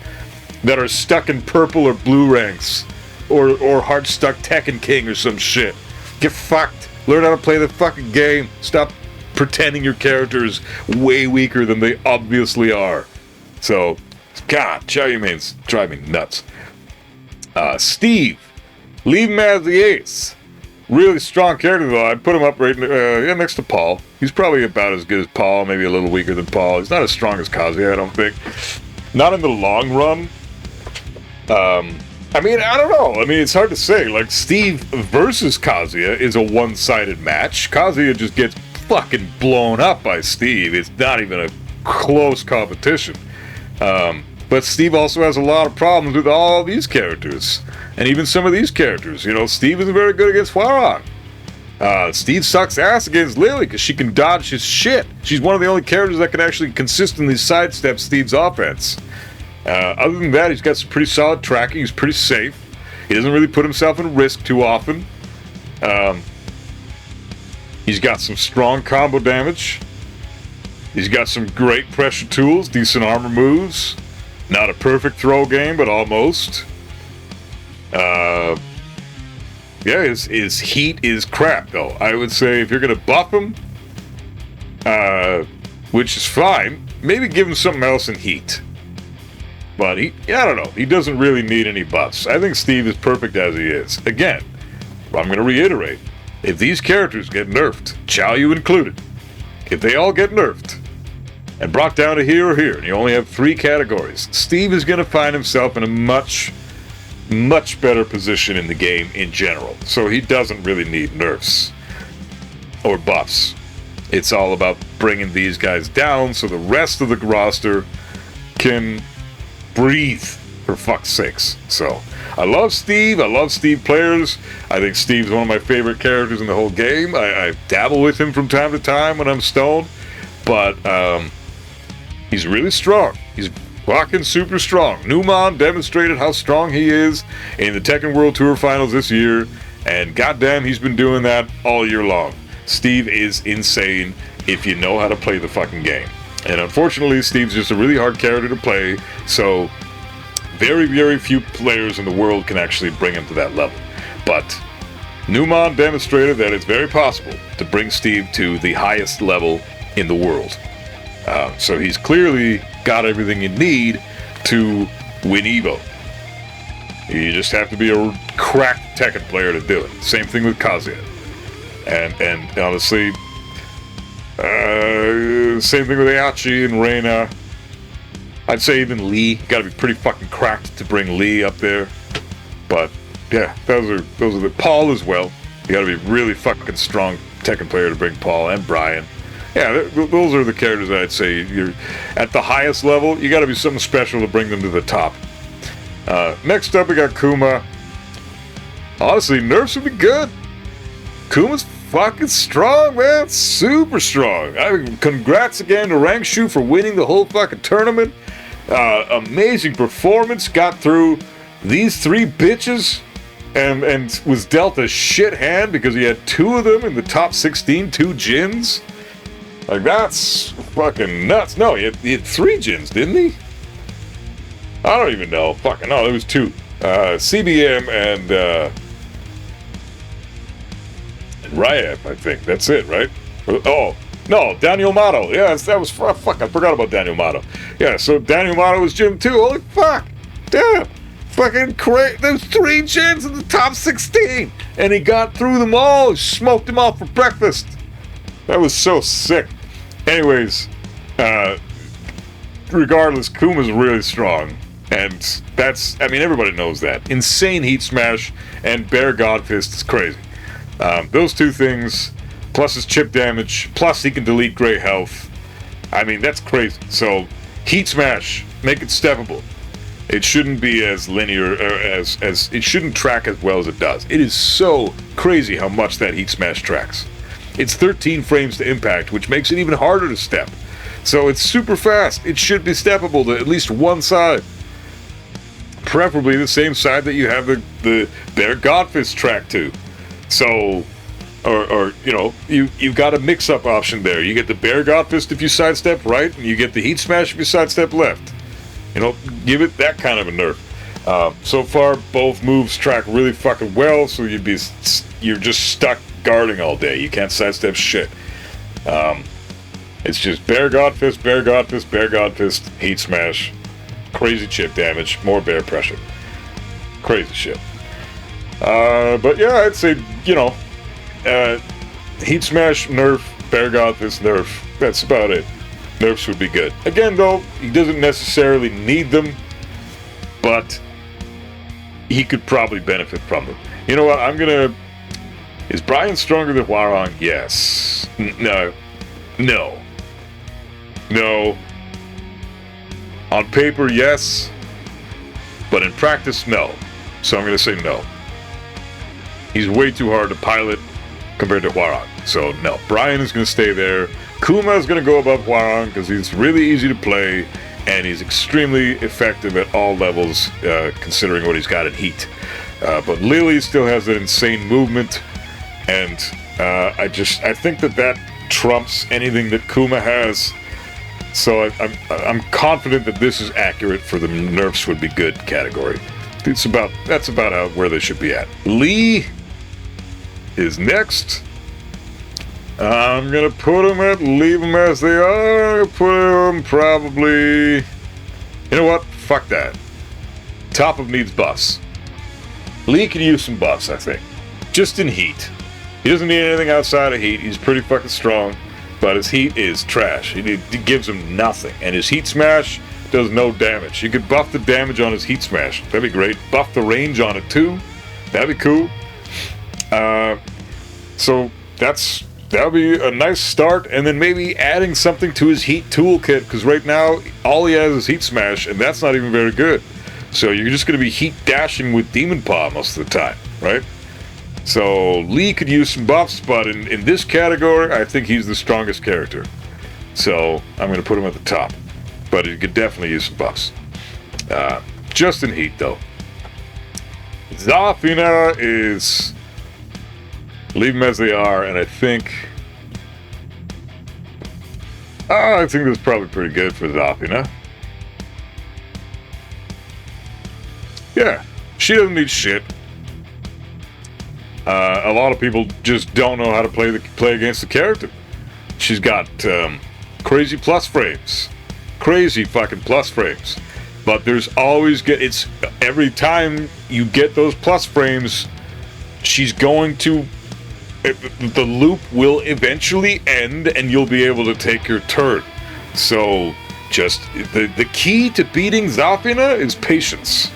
that are stuck in purple or blue ranks, or hard-stuck Tekken King or some shit. Get fucked. Learn how to play the fucking game. Stop pretending your character is way weaker than they obviously are. So, God, Xiaoyu mains drive me nuts. Steve, leave him as the ace. Really strong character though. I'd put him up right next to Paul. He's probably about as good as Paul, maybe a little weaker than Paul. He's not as strong as Kazuya, I don't think. Not in the long run. I mean, I don't know. I mean, it's hard to say. Like, Steve versus Kazuya is a one-sided match. Kazuya just gets fucking blown up by Steve. It's not even a close competition. But Steve also has a lot of problems with all these characters. And even some of these characters. You know, Steve isn't very good against Hwoarang. Steve sucks ass against Lili because she can dodge his shit. She's one of the only characters that can actually consistently sidestep Steve's offense. Other than that, he's got some pretty solid tracking. He's pretty safe. He doesn't really put himself in risk too often. He's got some strong combo damage. He's got some great pressure tools, decent armor moves. Not a perfect throw game, but almost. Yeah, his heat is crap, though. I would say if you're going to buff him, which is fine, maybe give him something else in heat. But I don't know. He doesn't really need any buffs. I think Steve is perfect as he is. Again, I'm going to reiterate. If these characters get nerfed, Xiaoyu included, if they all get nerfed and brought down to here or here, and you only have 3 categories, Steve is going to find himself in a much, much better position in the game in general. So he doesn't really need nerfs or buffs. It's all about bringing these guys down so the rest of the roster can breathe, for fuck's sakes. So, I love Steve. I love Steve players. I think Steve's one of my favorite characters in the whole game. I dabble with him from time to time when I'm stoned. But, he's really strong. He's fucking super strong. Newman demonstrated how strong he is in the Tekken World Tour Finals this year. And goddamn, he's been doing that all year long. Steve is insane if you know how to play the fucking game. And unfortunately, Steve's just a really hard character to play, so very, very few players in the world can actually bring him to that level. But Newman demonstrated that it's very possible to bring Steve to the highest level in the world. So he's clearly got everything you need to win EVO. You just have to be a cracked Tekken player to do it. Same thing with Kazuya. And honestly, same thing with Heihachi and Reina. I'd say even Lee. Got to be pretty fucking cracked to bring Lee up there. But yeah, those are the Paul as well. You got to be really fucking strong Tekken player to bring Paul and Bryan. Yeah, those are the characters that I'd say you're at the highest level. You got to be something special to bring them to the top. Next up, we got Kuma. Honestly, nerfs would be good. Kuma's fucking strong, man. Super strong. Congrats again to Rangshu for winning the whole fucking tournament. Amazing performance. Got through these 3 bitches and was dealt a shit hand because he had 2 of them in the top 16, 2 Jins. Like, that's fucking nuts. No, he had 3 Jins, didn't he? I don't even know. Fucking no, there was 2. CBM and Riot, I think. That's it, right? Oh, no, Daniel Mato. Yeah, that was... Fuck, I forgot about Daniel Mato. Yeah, so Daniel Mato was Jin too. Holy fuck. Damn. Fucking crazy. There's 3 Jins in the top 16. And he got through them all. He smoked them all for breakfast. That was so sick. Anyways, regardless, Kuma's really strong. And that's... I mean, everybody knows that. Insane Heat Smash and Bear Godfist is crazy. Those 2 things, plus his chip damage, plus he can delete gray health. I mean, that's crazy. So, Heat Smash, make it steppable. It shouldn't be as linear, as it shouldn't track as well as it does. It is so crazy how much that Heat Smash tracks. It's 13 frames to impact, which makes it even harder to step. So it's super fast. It should be steppable to at least one side. Preferably the same side that you have the Bear Godfist track to. So, or you know, you've got a mix-up option there. You get the Bear Godfist if you sidestep right, and you get the Heat Smash if you sidestep left. You know, give it that kind of a nerf. So far, both moves track really fucking well, so you're just stuck guarding all day. You can't sidestep shit. It's just Bear Godfist, Bear Godfist, Bear Godfist, Heat Smash. crazy chip damage, more bear pressure. Crazy shit. But yeah, I'd say, you know, Heat Smash, nerf, Bear God, this nerf. That's about it. Nerfs would be good. Again, though, he doesn't necessarily need them, but he could probably benefit from them. You know what? I'm gonna... Is Bryan stronger than Hwoarang? Yes. No. No. No. On paper, yes. But in practice, no. So I'm gonna say no. He's way too hard to pilot compared to Hwoarang. So no. Bryan is gonna stay there. Kuma is gonna go above Hwoarang because he's really easy to play and he's extremely effective at all levels, considering what he's got in Heat. But Lili still has that insane movement. And I think that trumps anything that Kuma has. So I'm confident that this is accurate for the nerfs would be good category. That's about where they should be at. Lee is next. I'm gonna leave them as they are. Put them probably. You know what? Fuck that. Top of needs buffs. Lee could use some buffs, I think. Just in Heat. He doesn't need anything outside of Heat. He's pretty fucking strong, but his Heat is trash. He gives him nothing, and his Heat Smash does no damage. You could buff the damage on his Heat Smash. That'd be great. Buff the range on it too. That'd be cool. So that'll be a nice start, and then maybe adding something to his Heat toolkit, because right now all he has is Heat Smash, and that's not even very good. So you're just going to be Heat dashing with Demon Paw most of the time, right? So Lee could use some buffs, but in this category, I think he's the strongest character. So I'm going to put him at the top. But he could definitely use some buffs. Just in Heat, though. Zafina is... Leave them as they are, and I think that's probably pretty good for Zafina. Yeah, she doesn't need shit. A lot of people just don't know how to play against the character. She's got crazy plus frames. Crazy fucking plus frames. But there's always every time you get those plus frames, she's going to... The loop will eventually end and you'll be able to take your turn. So, just... The key to beating Zafina is patience.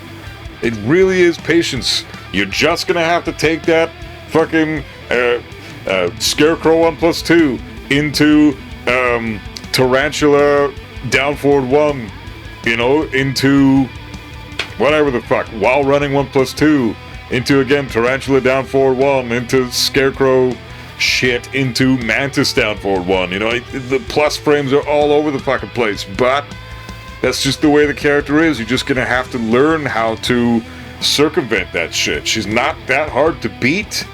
It really is patience. You're just gonna have to take that fucking Scarecrow 1+2 into Tarantula down forward 1, into whatever the fuck, while running 1+2, into again Tarantula down forward 1, into Scarecrow shit, into Mantis down forward 1. The plus frames are all over the fucking place, but that's just the way the character is. You're just gonna have to learn how to circumvent that shit. She's not that hard to beat.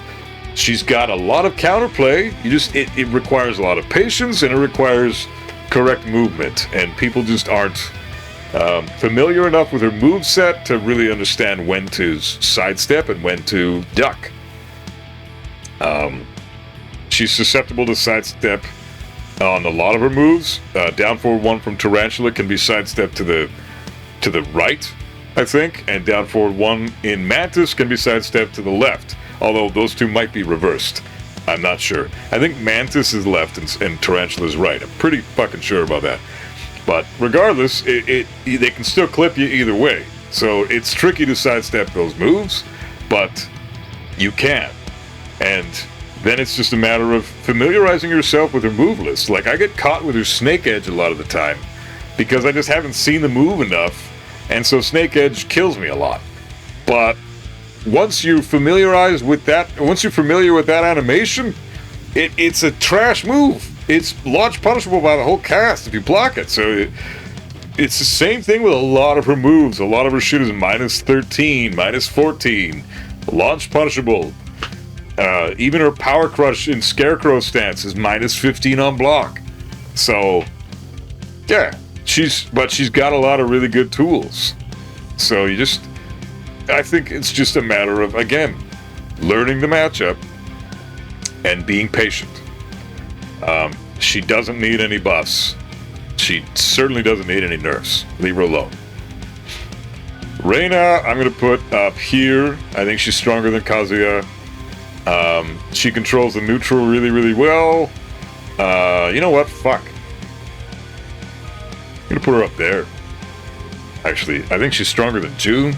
She's got a lot of counterplay. It requires a lot of patience, and it requires correct movement, and people just aren't familiar enough with her moveset to really understand when to sidestep and when to duck. She's susceptible to sidestep on a lot of her moves. Down forward 1 from Tarantula can be sidestepped to the right, I think, and down forward 1 in Mantis can be sidestepped to the left, although those two might be reversed. I'm not sure. I think Mantis is left and Tarantula is right. I'm pretty fucking sure about that. But regardless, they can still clip you either way. So it's tricky to sidestep those moves, but you can. And then it's just a matter of familiarizing yourself with her move list. Like, I get caught with her Snake Edge a lot of the time because I just haven't seen the move enough, and so Snake Edge kills me a lot. But once you're familiar with that animation, it's a trash move. It's launch punishable by the whole cast if you block it. So it's the same thing with a lot of her moves. A lot of her shit is -13, -14, launch punishable. Even her Power Crush in Scarecrow stance is -15 on block. So yeah, she's got a lot of really good tools. So I think it's just a matter of, again, learning the matchup and being patient. She doesn't need any buffs. She certainly doesn't need any nerfs. Leave her alone. Reina, I'm going to put up here. I think she's stronger than Kazuya. She controls the neutral really, really well. You know what? Fuck. I'm going to put her up there. Actually, I think she's stronger than June.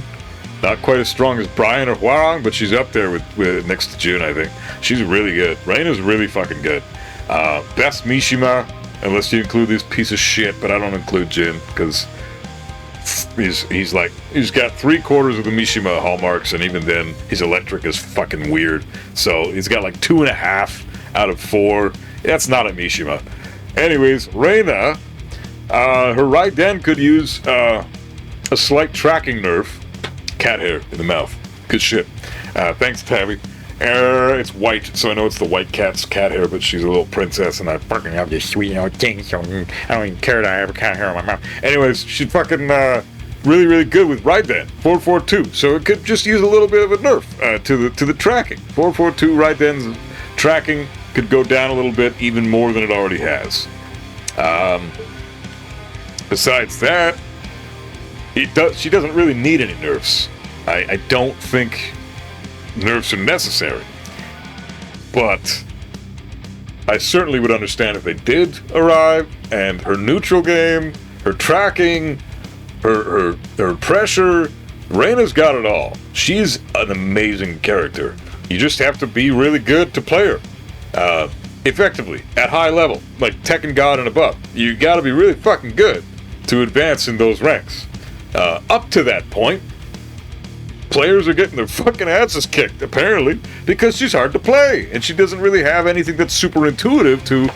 Not quite as strong as Bryan or Hwoarang, but she's up there with next to June, I think. She's really good. Reina's really fucking good. Best Mishima, unless you include this piece of shit, but I don't include Jin, because he's got 3/4 of the Mishima hallmarks, and even then, his electric is fucking weird. So he's got like 2.5 out of 4. That's not a Mishima. Anyways, Reina, her Raiden could use a slight tracking nerf. Cat hair in the mouth. Good shit. Thanks, Tabby. It's white, so I know it's the white cat's cat hair, but she's a little princess, and I fucking have this sweet old thing, so I don't even care that I have a cat hair on my mouth. Anyways, she's fucking really, really good with Raiden. 442, so it could just use a little bit of a nerf to the tracking. 442 Raiden's tracking could go down a little bit, even more than it already has. Besides that, she doesn't really need any nerfs. I don't think nerfs are necessary. But I certainly would understand if they did arrive, and her neutral game, her tracking, her pressure, Reina's got it all. She's an amazing character. You just have to be really good to play her. Effectively, at high level, like Tekken God and above. You gotta be really fucking good to advance in those ranks. Up to that point, players are getting their fucking asses kicked, apparently, because she's hard to play, and she doesn't really have anything that's super intuitive to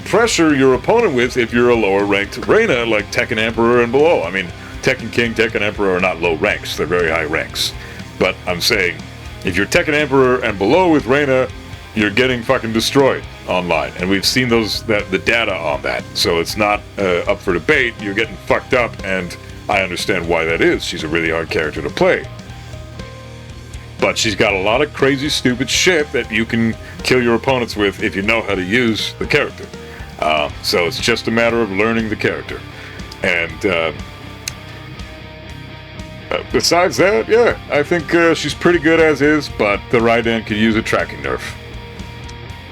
pressure your opponent with if you're a lower ranked Reina, like Tekken Emperor and below. I mean, Tekken King, Tekken Emperor are not low ranks, they're very high ranks. But I'm saying, if you're Tekken Emperor and below with Reina, you're getting fucking destroyed online, and we've seen the data on that, so it's not up for debate. You're getting fucked up, and I understand why that is. She's a really hard character to play. But she's got a lot of crazy, stupid shit that you can kill your opponents with if you know how to use the character. So it's just a matter of learning the character. And besides that, yeah, I think she's pretty good as is, but the Raiden could use a tracking nerf.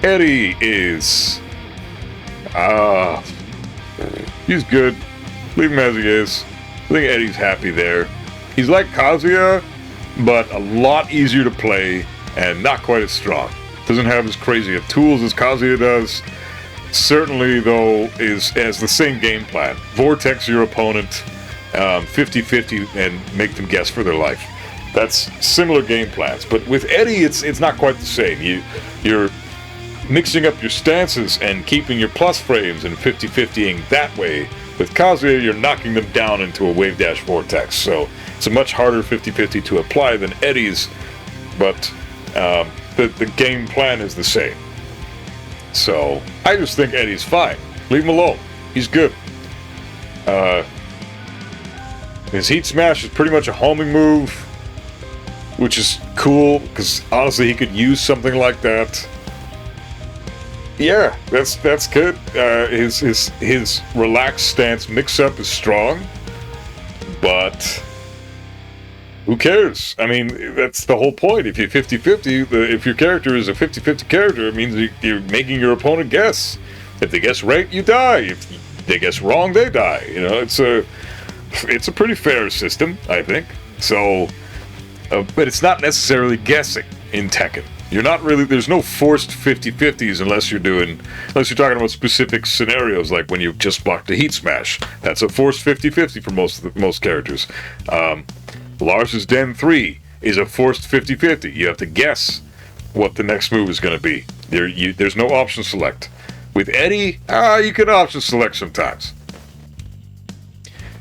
Eddy is... he's good. Leave him as he is. I think Eddy's happy there. He's like Kazuya, but a lot easier to play and not quite as strong. Doesn't have as crazy of tools as Kazuya does. Certainly, though, has the same game plan. Vortex your opponent 50-50 and make them guess for their life. That's similar game plans. But with Eddy, it's not quite the same. You're mixing up your stances and keeping your plus frames and 50-50ing that way. With Kazuya, you're knocking them down into a wave dash vortex, so it's a much harder 50-50 to apply than Eddy's, but the game plan is the same. So I just think Eddy's fine. Leave him alone. He's good. His heat smash is pretty much a homing move, which is cool because honestly he could use something like that. Yeah, that's good. His relaxed stance mix-up is strong, but who cares? I mean, that's the whole point. If you're 50-50, if your character is a 50-50 character, it means you're making your opponent guess. If they guess right, you die. If they guess wrong, they die. You know, it's a pretty fair system, I think. So, but it's not necessarily guessing in Tekken. You're not really, there's no forced 50-50s unless you're talking about specific scenarios, like when you just blocked a heat smash. That's a forced 50-50 for most characters. Lars' Den 3 is a forced 50-50. You have to guess what the next move is going to be. There's no option select. With Eddy, you can option select sometimes.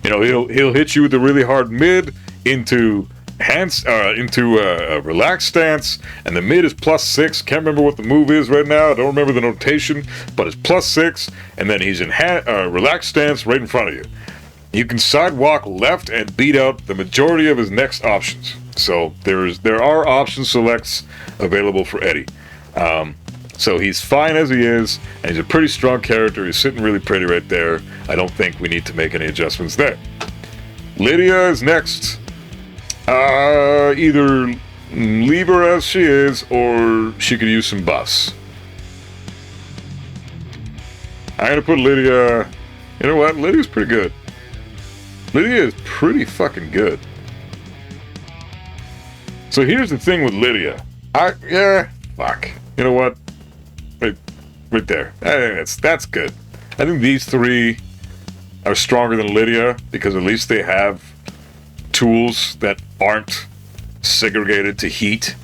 You know, he'll hit you with a really hard mid into a relaxed stance, and the mid is +6. Can't remember what the move is right now. I don't remember the notation, but it's +6, and then he's in relaxed stance right in front of you. You can sidewalk left and beat out the majority of his next options. So there are option selects available for Eddy. So he's fine as he is, and he's a pretty strong character. He's sitting really pretty right there. I don't think we need to make any adjustments there. Lidia is next. Either leave her as she is, or she could use some buffs. I'm gonna put Lidia. You know what? Lydia's pretty good. Lidia is pretty fucking good. So here's the thing with Lidia. Fuck. You know what? Right there. That's good. I think these three are stronger than Lidia because at least they have tools that aren't segregated to heat.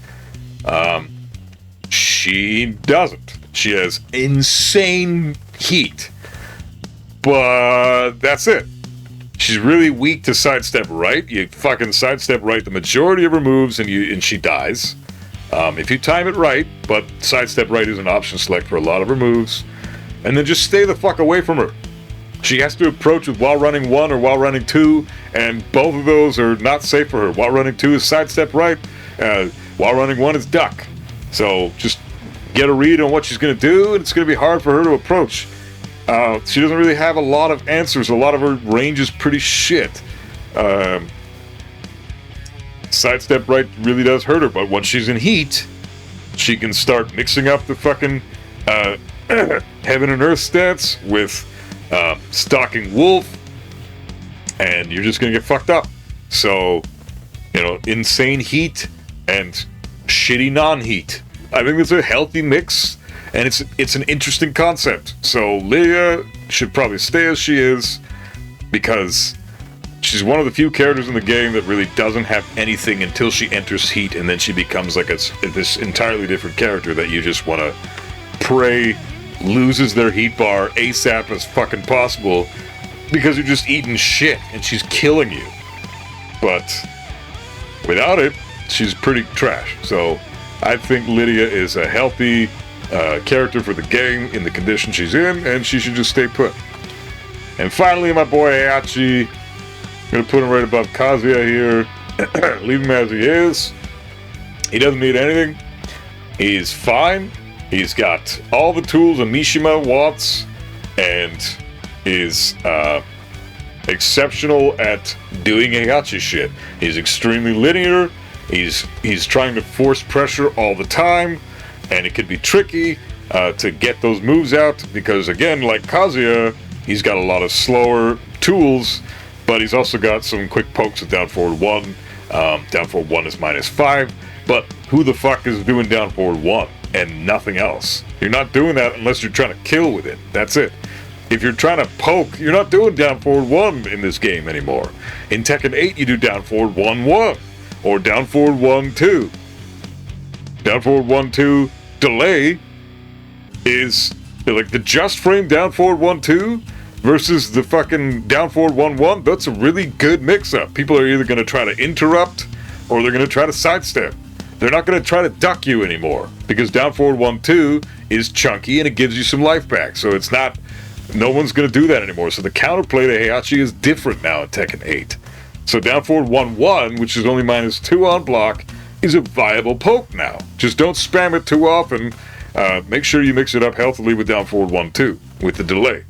She doesn't. She has insane heat. But that's it. She's really weak to sidestep right. You fucking sidestep right the majority of her moves and she dies. If you time it right, but sidestep right is an option select for a lot of her moves. And then just stay the fuck away from her. She has to approach with while running 1 or while running 2, and both of those are not safe for her. While running 2 is sidestep right, while running 1 is duck. So just get a read on what she's going to do, and it's going to be hard for her to approach. She doesn't really have a lot of answers. A lot of her range is pretty shit. Sidestep right really does hurt her, but once she's in heat, she can start mixing up the fucking heaven and earth stats with stalking wolf, and you're just gonna get fucked up. So, insane heat and shitty non-heat. I think it's a healthy mix, and it's an interesting concept. So Lidia should probably stay as she is, because she's one of the few characters in the game that really doesn't have anything until she enters heat, and then she becomes like this entirely different character that you just want to pray loses their heat bar ASAP as fucking possible, because you're just eating shit and she's killing you. But without it, she's pretty trash. So I think Lidia is a healthy character for the game in the condition she's in, and she should just stay put. And finally, my boy Heihachi. I'm gonna put him right above Kazuya here. Leave him as he is. He doesn't need anything. He's fine. He's got all the tools a Mishima wants, and is exceptional at doing Heihachi shit. He's extremely linear. He's trying to force pressure all the time, and it could be tricky to get those moves out, because again, like Kazuya, he's got a lot of slower tools, but he's also got some quick pokes with down forward 1. Down forward 1 is -5, but who the fuck is doing down forward 1 and nothing else? You're not doing that unless you're trying to kill with it. That's it. If you're trying to poke, you're not doing down forward 1 in this game anymore. In Tekken 8, you do down forward 1-1 or down forward 1-2. Down forward 1-2 delay is like the just frame down forward 1-2 versus the fucking down forward 1-1. That's a really good mix-up. People are either going to try to interrupt or they're going to try to sidestep. They're not going to try to duck you anymore, because down forward 1-2 is chunky and it gives you some life back. So it's not, no one's going to do that anymore. So the counterplay to Heihachi is different now in Tekken 8. So down forward 1-1, which is only -2 on block, is a viable poke now. Just don't spam it too often. Make sure you mix it up healthily with down forward 1-2 with the delay.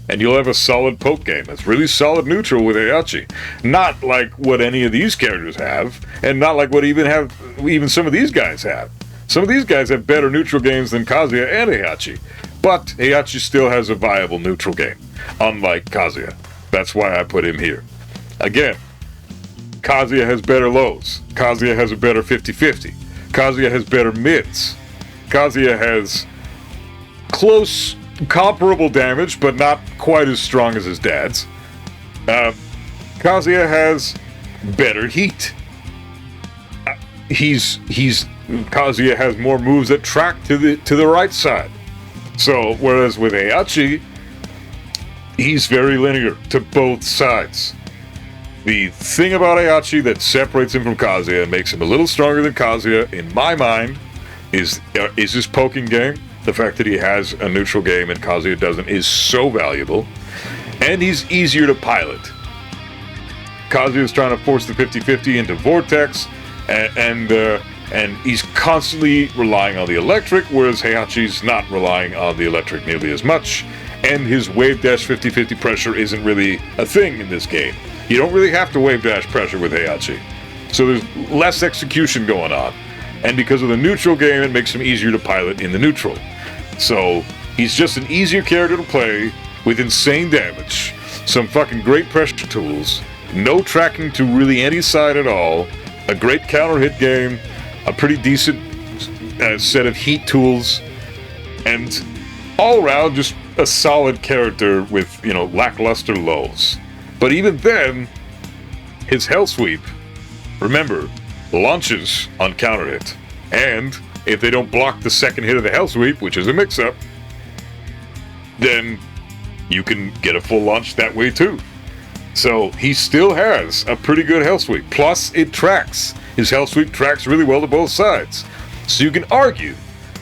And you'll have a solid poke game. It's really solid neutral with Heihachi. Not like what any of these characters have, and not like what even some of these guys have. Some of these guys have better neutral games than Kazuya and Heihachi, but Heihachi still has a viable neutral game, unlike Kazuya. That's why I put him here. Again, Kazuya has better lows. Kazuya has a better 50-50. Kazuya has better mids. Kazuya has close, comparable damage, but not quite as strong as his dad's. Kazuya has better heat. Kazuya has more moves that track to the right side. So whereas with Heihachi, he's very linear to both sides. The thing about Heihachi that separates him from Kazuya and makes him a little stronger than Kazuya, in my mind, is his poking game. The fact that he has a neutral game and Kazuya doesn't is so valuable. And he's easier to pilot. Kazuya's trying to force the 50-50 into Vortex, and he's constantly relying on the electric, whereas Heihachi's not relying on the electric nearly as much, and his wave dash 50-50 pressure isn't really a thing in this game. You don't really have to wave dash pressure with Heihachi. So there's less execution going on. And because of the neutral game, it makes him easier to pilot in the neutral. So he's just an easier character to play with insane damage, some fucking great pressure tools, no tracking to really any side at all, a great counter hit game, a pretty decent set of heat tools, and all around just a solid character with, lackluster lows. But even then, his Hell Sweep, remember, launches on counter hit. And if they don't block the second hit of the Hell Sweep, which is a mix-up, then you can get a full launch that way too. So he still has a pretty good Hell Sweep. Plus, it tracks. His Hell Sweep tracks really well to both sides. So you can argue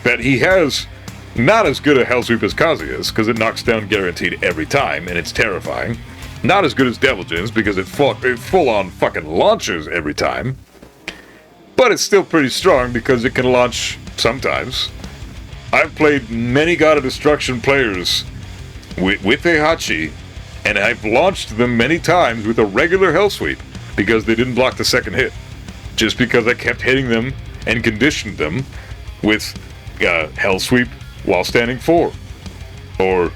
that he has not as good a Hell Sweep as Kazuya's, because it knocks down guaranteed every time, and it's terrifying. Not as good as Devil Jin's, because it full-on fucking launches every time. But it's still pretty strong, because it can launch sometimes. I've played many God of Destruction players with Heihachi, and I've launched them many times with a regular Hell Sweep, because they didn't block the second hit. Just because I kept hitting them and conditioned them with Hell Sweep while standing 4. Or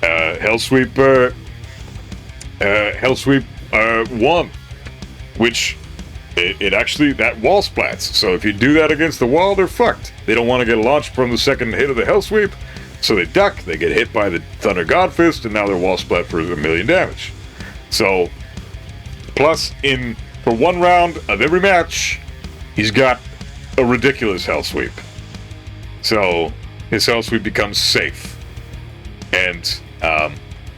Hell Sweep 1, which it actually, that wall splats. So if you do that against the wall, they're fucked. They don't want to get launched from the second hit of the Hell Sweep, so they duck, they get hit by the Thunder God Fist, and now they're wall splat for 1,000,000 damage. So, plus, for one round of every match, he's got a ridiculous Hell Sweep. So, his Hell Sweep becomes safe. And,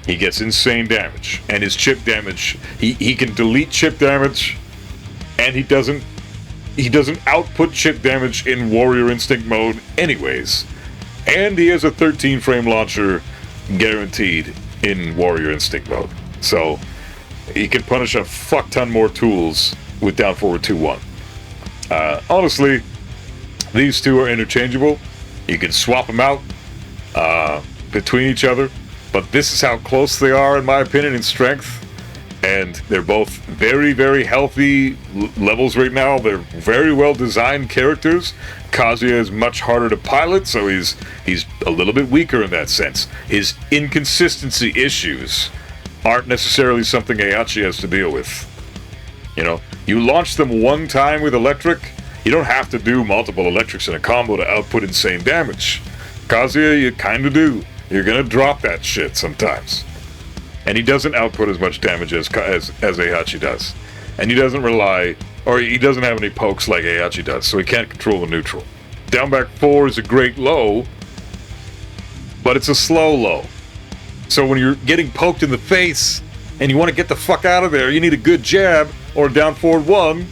he gets insane damage. And his chip damage, he can delete chip damage, and he doesn't output chip damage in Warrior Instinct mode anyways. And he has a 13-frame launcher guaranteed in Warrior Instinct mode. So he can punish a fuck ton more tools with down forward 2-1. Honestly, these two are interchangeable. You can swap them out between each other. But this is how close they are, in my opinion, in strength. And they're both very, very healthy levels right now. They're very well designed characters. Kazuya is much harder to pilot, so he's a little bit weaker in that sense. His inconsistency issues aren't necessarily something Heihachi has to deal with. You launch them one time with electric, you don't have to do multiple electrics in a combo to output insane damage. Kazuya, you kinda do. You're gonna drop that shit sometimes. And he doesn't output as much damage as Heihachi does. And he doesn't rely, or he doesn't have any pokes like Heihachi does, so he can't control the neutral. Down back 4 is a great low, but it's a slow low. So when you're getting poked in the face, and you want to get the fuck out of there, you need a good jab, or down forward 1,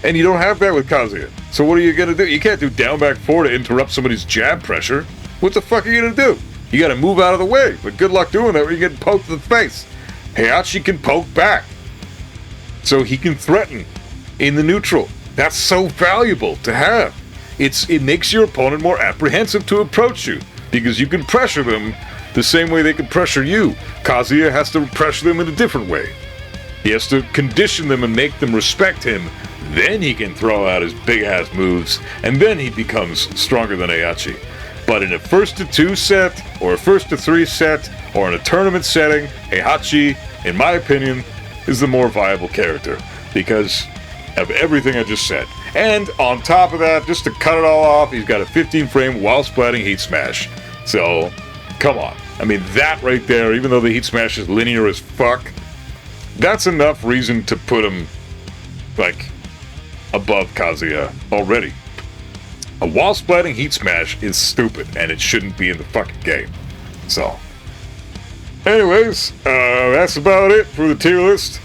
and you don't have that with Kazuya. So what are you gonna do? You can't do down back 4 to interrupt somebody's jab pressure. What the fuck are you gonna do? You gotta move out of the way, but good luck doing that when you get poked in the face. Heihachi can poke back. So he can threaten in the neutral. That's so valuable to have. It makes your opponent more apprehensive to approach you, because you can pressure them the same way they can pressure you. Kazuya has to pressure them in a different way. He has to condition them and make them respect him. Then he can throw out his big-ass moves, and then he becomes stronger than Heihachi. But in a 1-2 set, or a 1-3 set, or in a tournament setting, Heihachi, in my opinion, is the more viable character, because of everything I just said. And on top of that, just to cut it all off, he's got a 15-frame while splatting Heat Smash. So, come on. I mean, that right there, even though the Heat Smash is linear as fuck, that's enough reason to put him, above Kazuya already. A wall splatting Heat Smash is stupid, and it shouldn't be in the fucking game. So, anyways, that's about it for the tier list.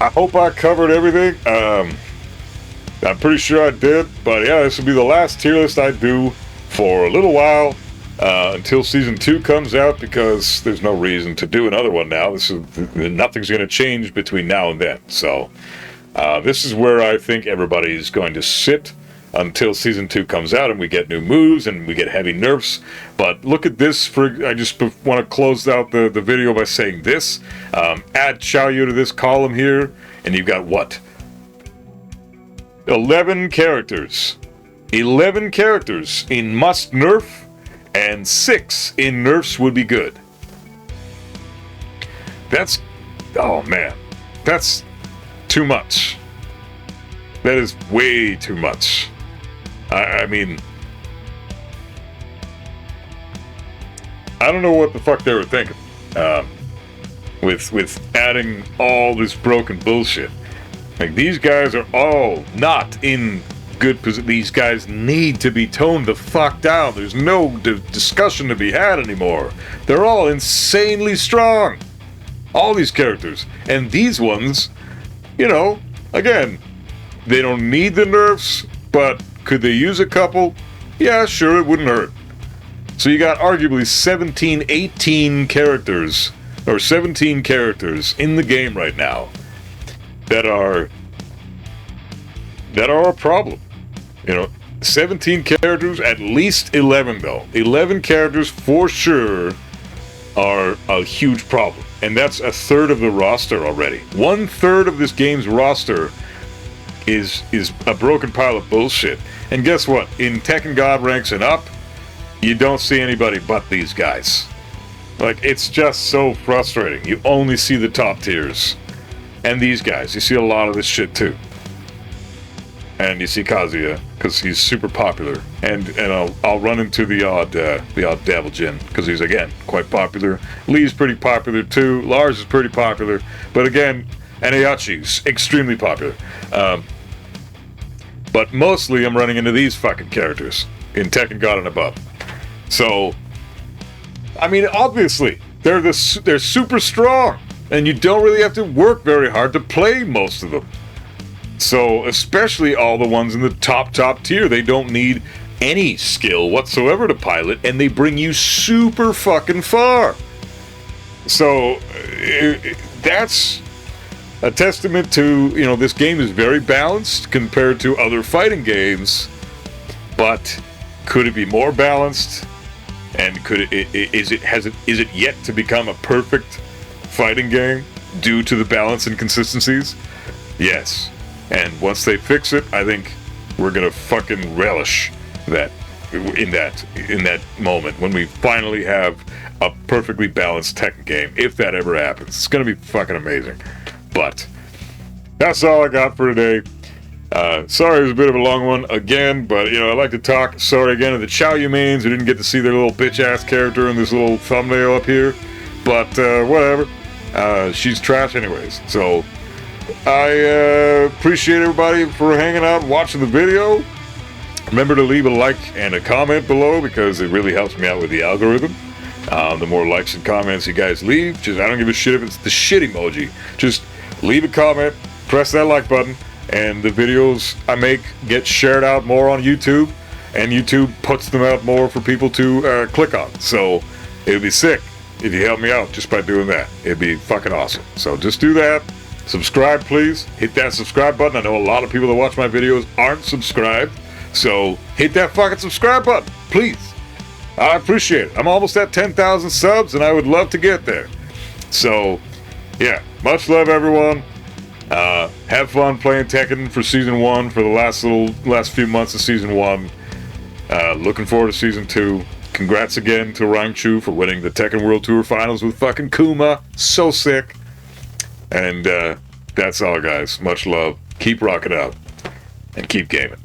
I hope I covered everything. I'm pretty sure I did, but yeah, this will be the last tier list I do for a little while, until Season 2 comes out, because there's no reason to do another one now. Nothing's going to change between now and then. So, this is where I think everybody's going to sit. until Season 2 comes out and we get new moves and we get heavy nerfs. But look at this. I just want to close out the video by saying this. Add Xiaoyu to this column here, and you've got what? 11 characters. 11 characters in must nerf, and 6 in nerfs would be good. That's... oh man. That's too much. That is way too much. I mean... I don't know what the fuck they were thinking. With adding all this broken bullshit. Like, these guys are all not in good position. These guys need to be toned the fuck down. There's no discussion to be had anymore. They're all insanely strong. All these characters. And these ones, you know, again, they don't need the nerfs, but could they use a couple? Yeah, sure, it wouldn't hurt. So you got arguably 17, 18 characters, or 17 characters in the game right now that are a problem. You know, 17 characters, at least 11 though. 11 characters for sure are a huge problem. And that's a third of the roster already. 1/3 of this game's roster is a broken pile of bullshit. And guess what? In Tekken God ranks and up, you don't see anybody but these guys. Like, it's just so frustrating. You only see the top tiers. And these guys, you see a lot of this shit too. And you see Kazuya, because he's super popular. And I'll run into the odd Devil Jin, because he's, again, quite popular. Lee's pretty popular too. Lars is pretty popular. But again, and Heihachi's extremely popular. But mostly I'm running into these fucking characters in Tekken God and above. So, I mean, obviously, they're super strong. And you don't really have to work very hard to play most of them. So, especially all the ones in the top tier, they don't need any skill whatsoever to pilot, and they bring you super fucking far. So, that's a testament to, you know, this game is very balanced compared to other fighting games, but could it be more balanced? And is it yet to become a perfect fighting game due to the balance and consistencies? Yes. And once they fix it, I think we're gonna fucking relish that in that moment when we finally have a perfectly balanced Tekken game, if that ever happens. It's gonna be fucking amazing. But that's all I got for today. Sorry it was a bit of a long one again, but you know, I like to talk. Sorry again to the Xiaoyu mains who didn't get to see their little bitch ass character in this little thumbnail up here. But whatever. She's trash anyways. So I appreciate everybody for hanging out and watching the video. Remember to leave a like and a comment below, because it really helps me out with the algorithm. The more likes and comments you guys leave, I don't give a shit if it's the shit emoji. Just leave a comment, press that like button, and the videos I make get shared out more on YouTube, and YouTube puts them out more for people to click on. So it would be sick if you help me out just by doing that. It'd be fucking awesome. So just do that. Subscribe, please. Hit that subscribe button. I know a lot of people that watch my videos aren't subscribed, so hit that fucking subscribe button, please. I appreciate it. I'm almost at 10,000 subs, and I would love to get there. So, yeah, much love, everyone. Have fun playing Tekken for Season 1 for the last few months of Season 1. Looking forward to Season 2. Congrats again to Hwoarang for winning the Tekken World Tour Finals with fucking Kuma. So sick. And that's all, guys. Much love. Keep rocking out. And keep gaming.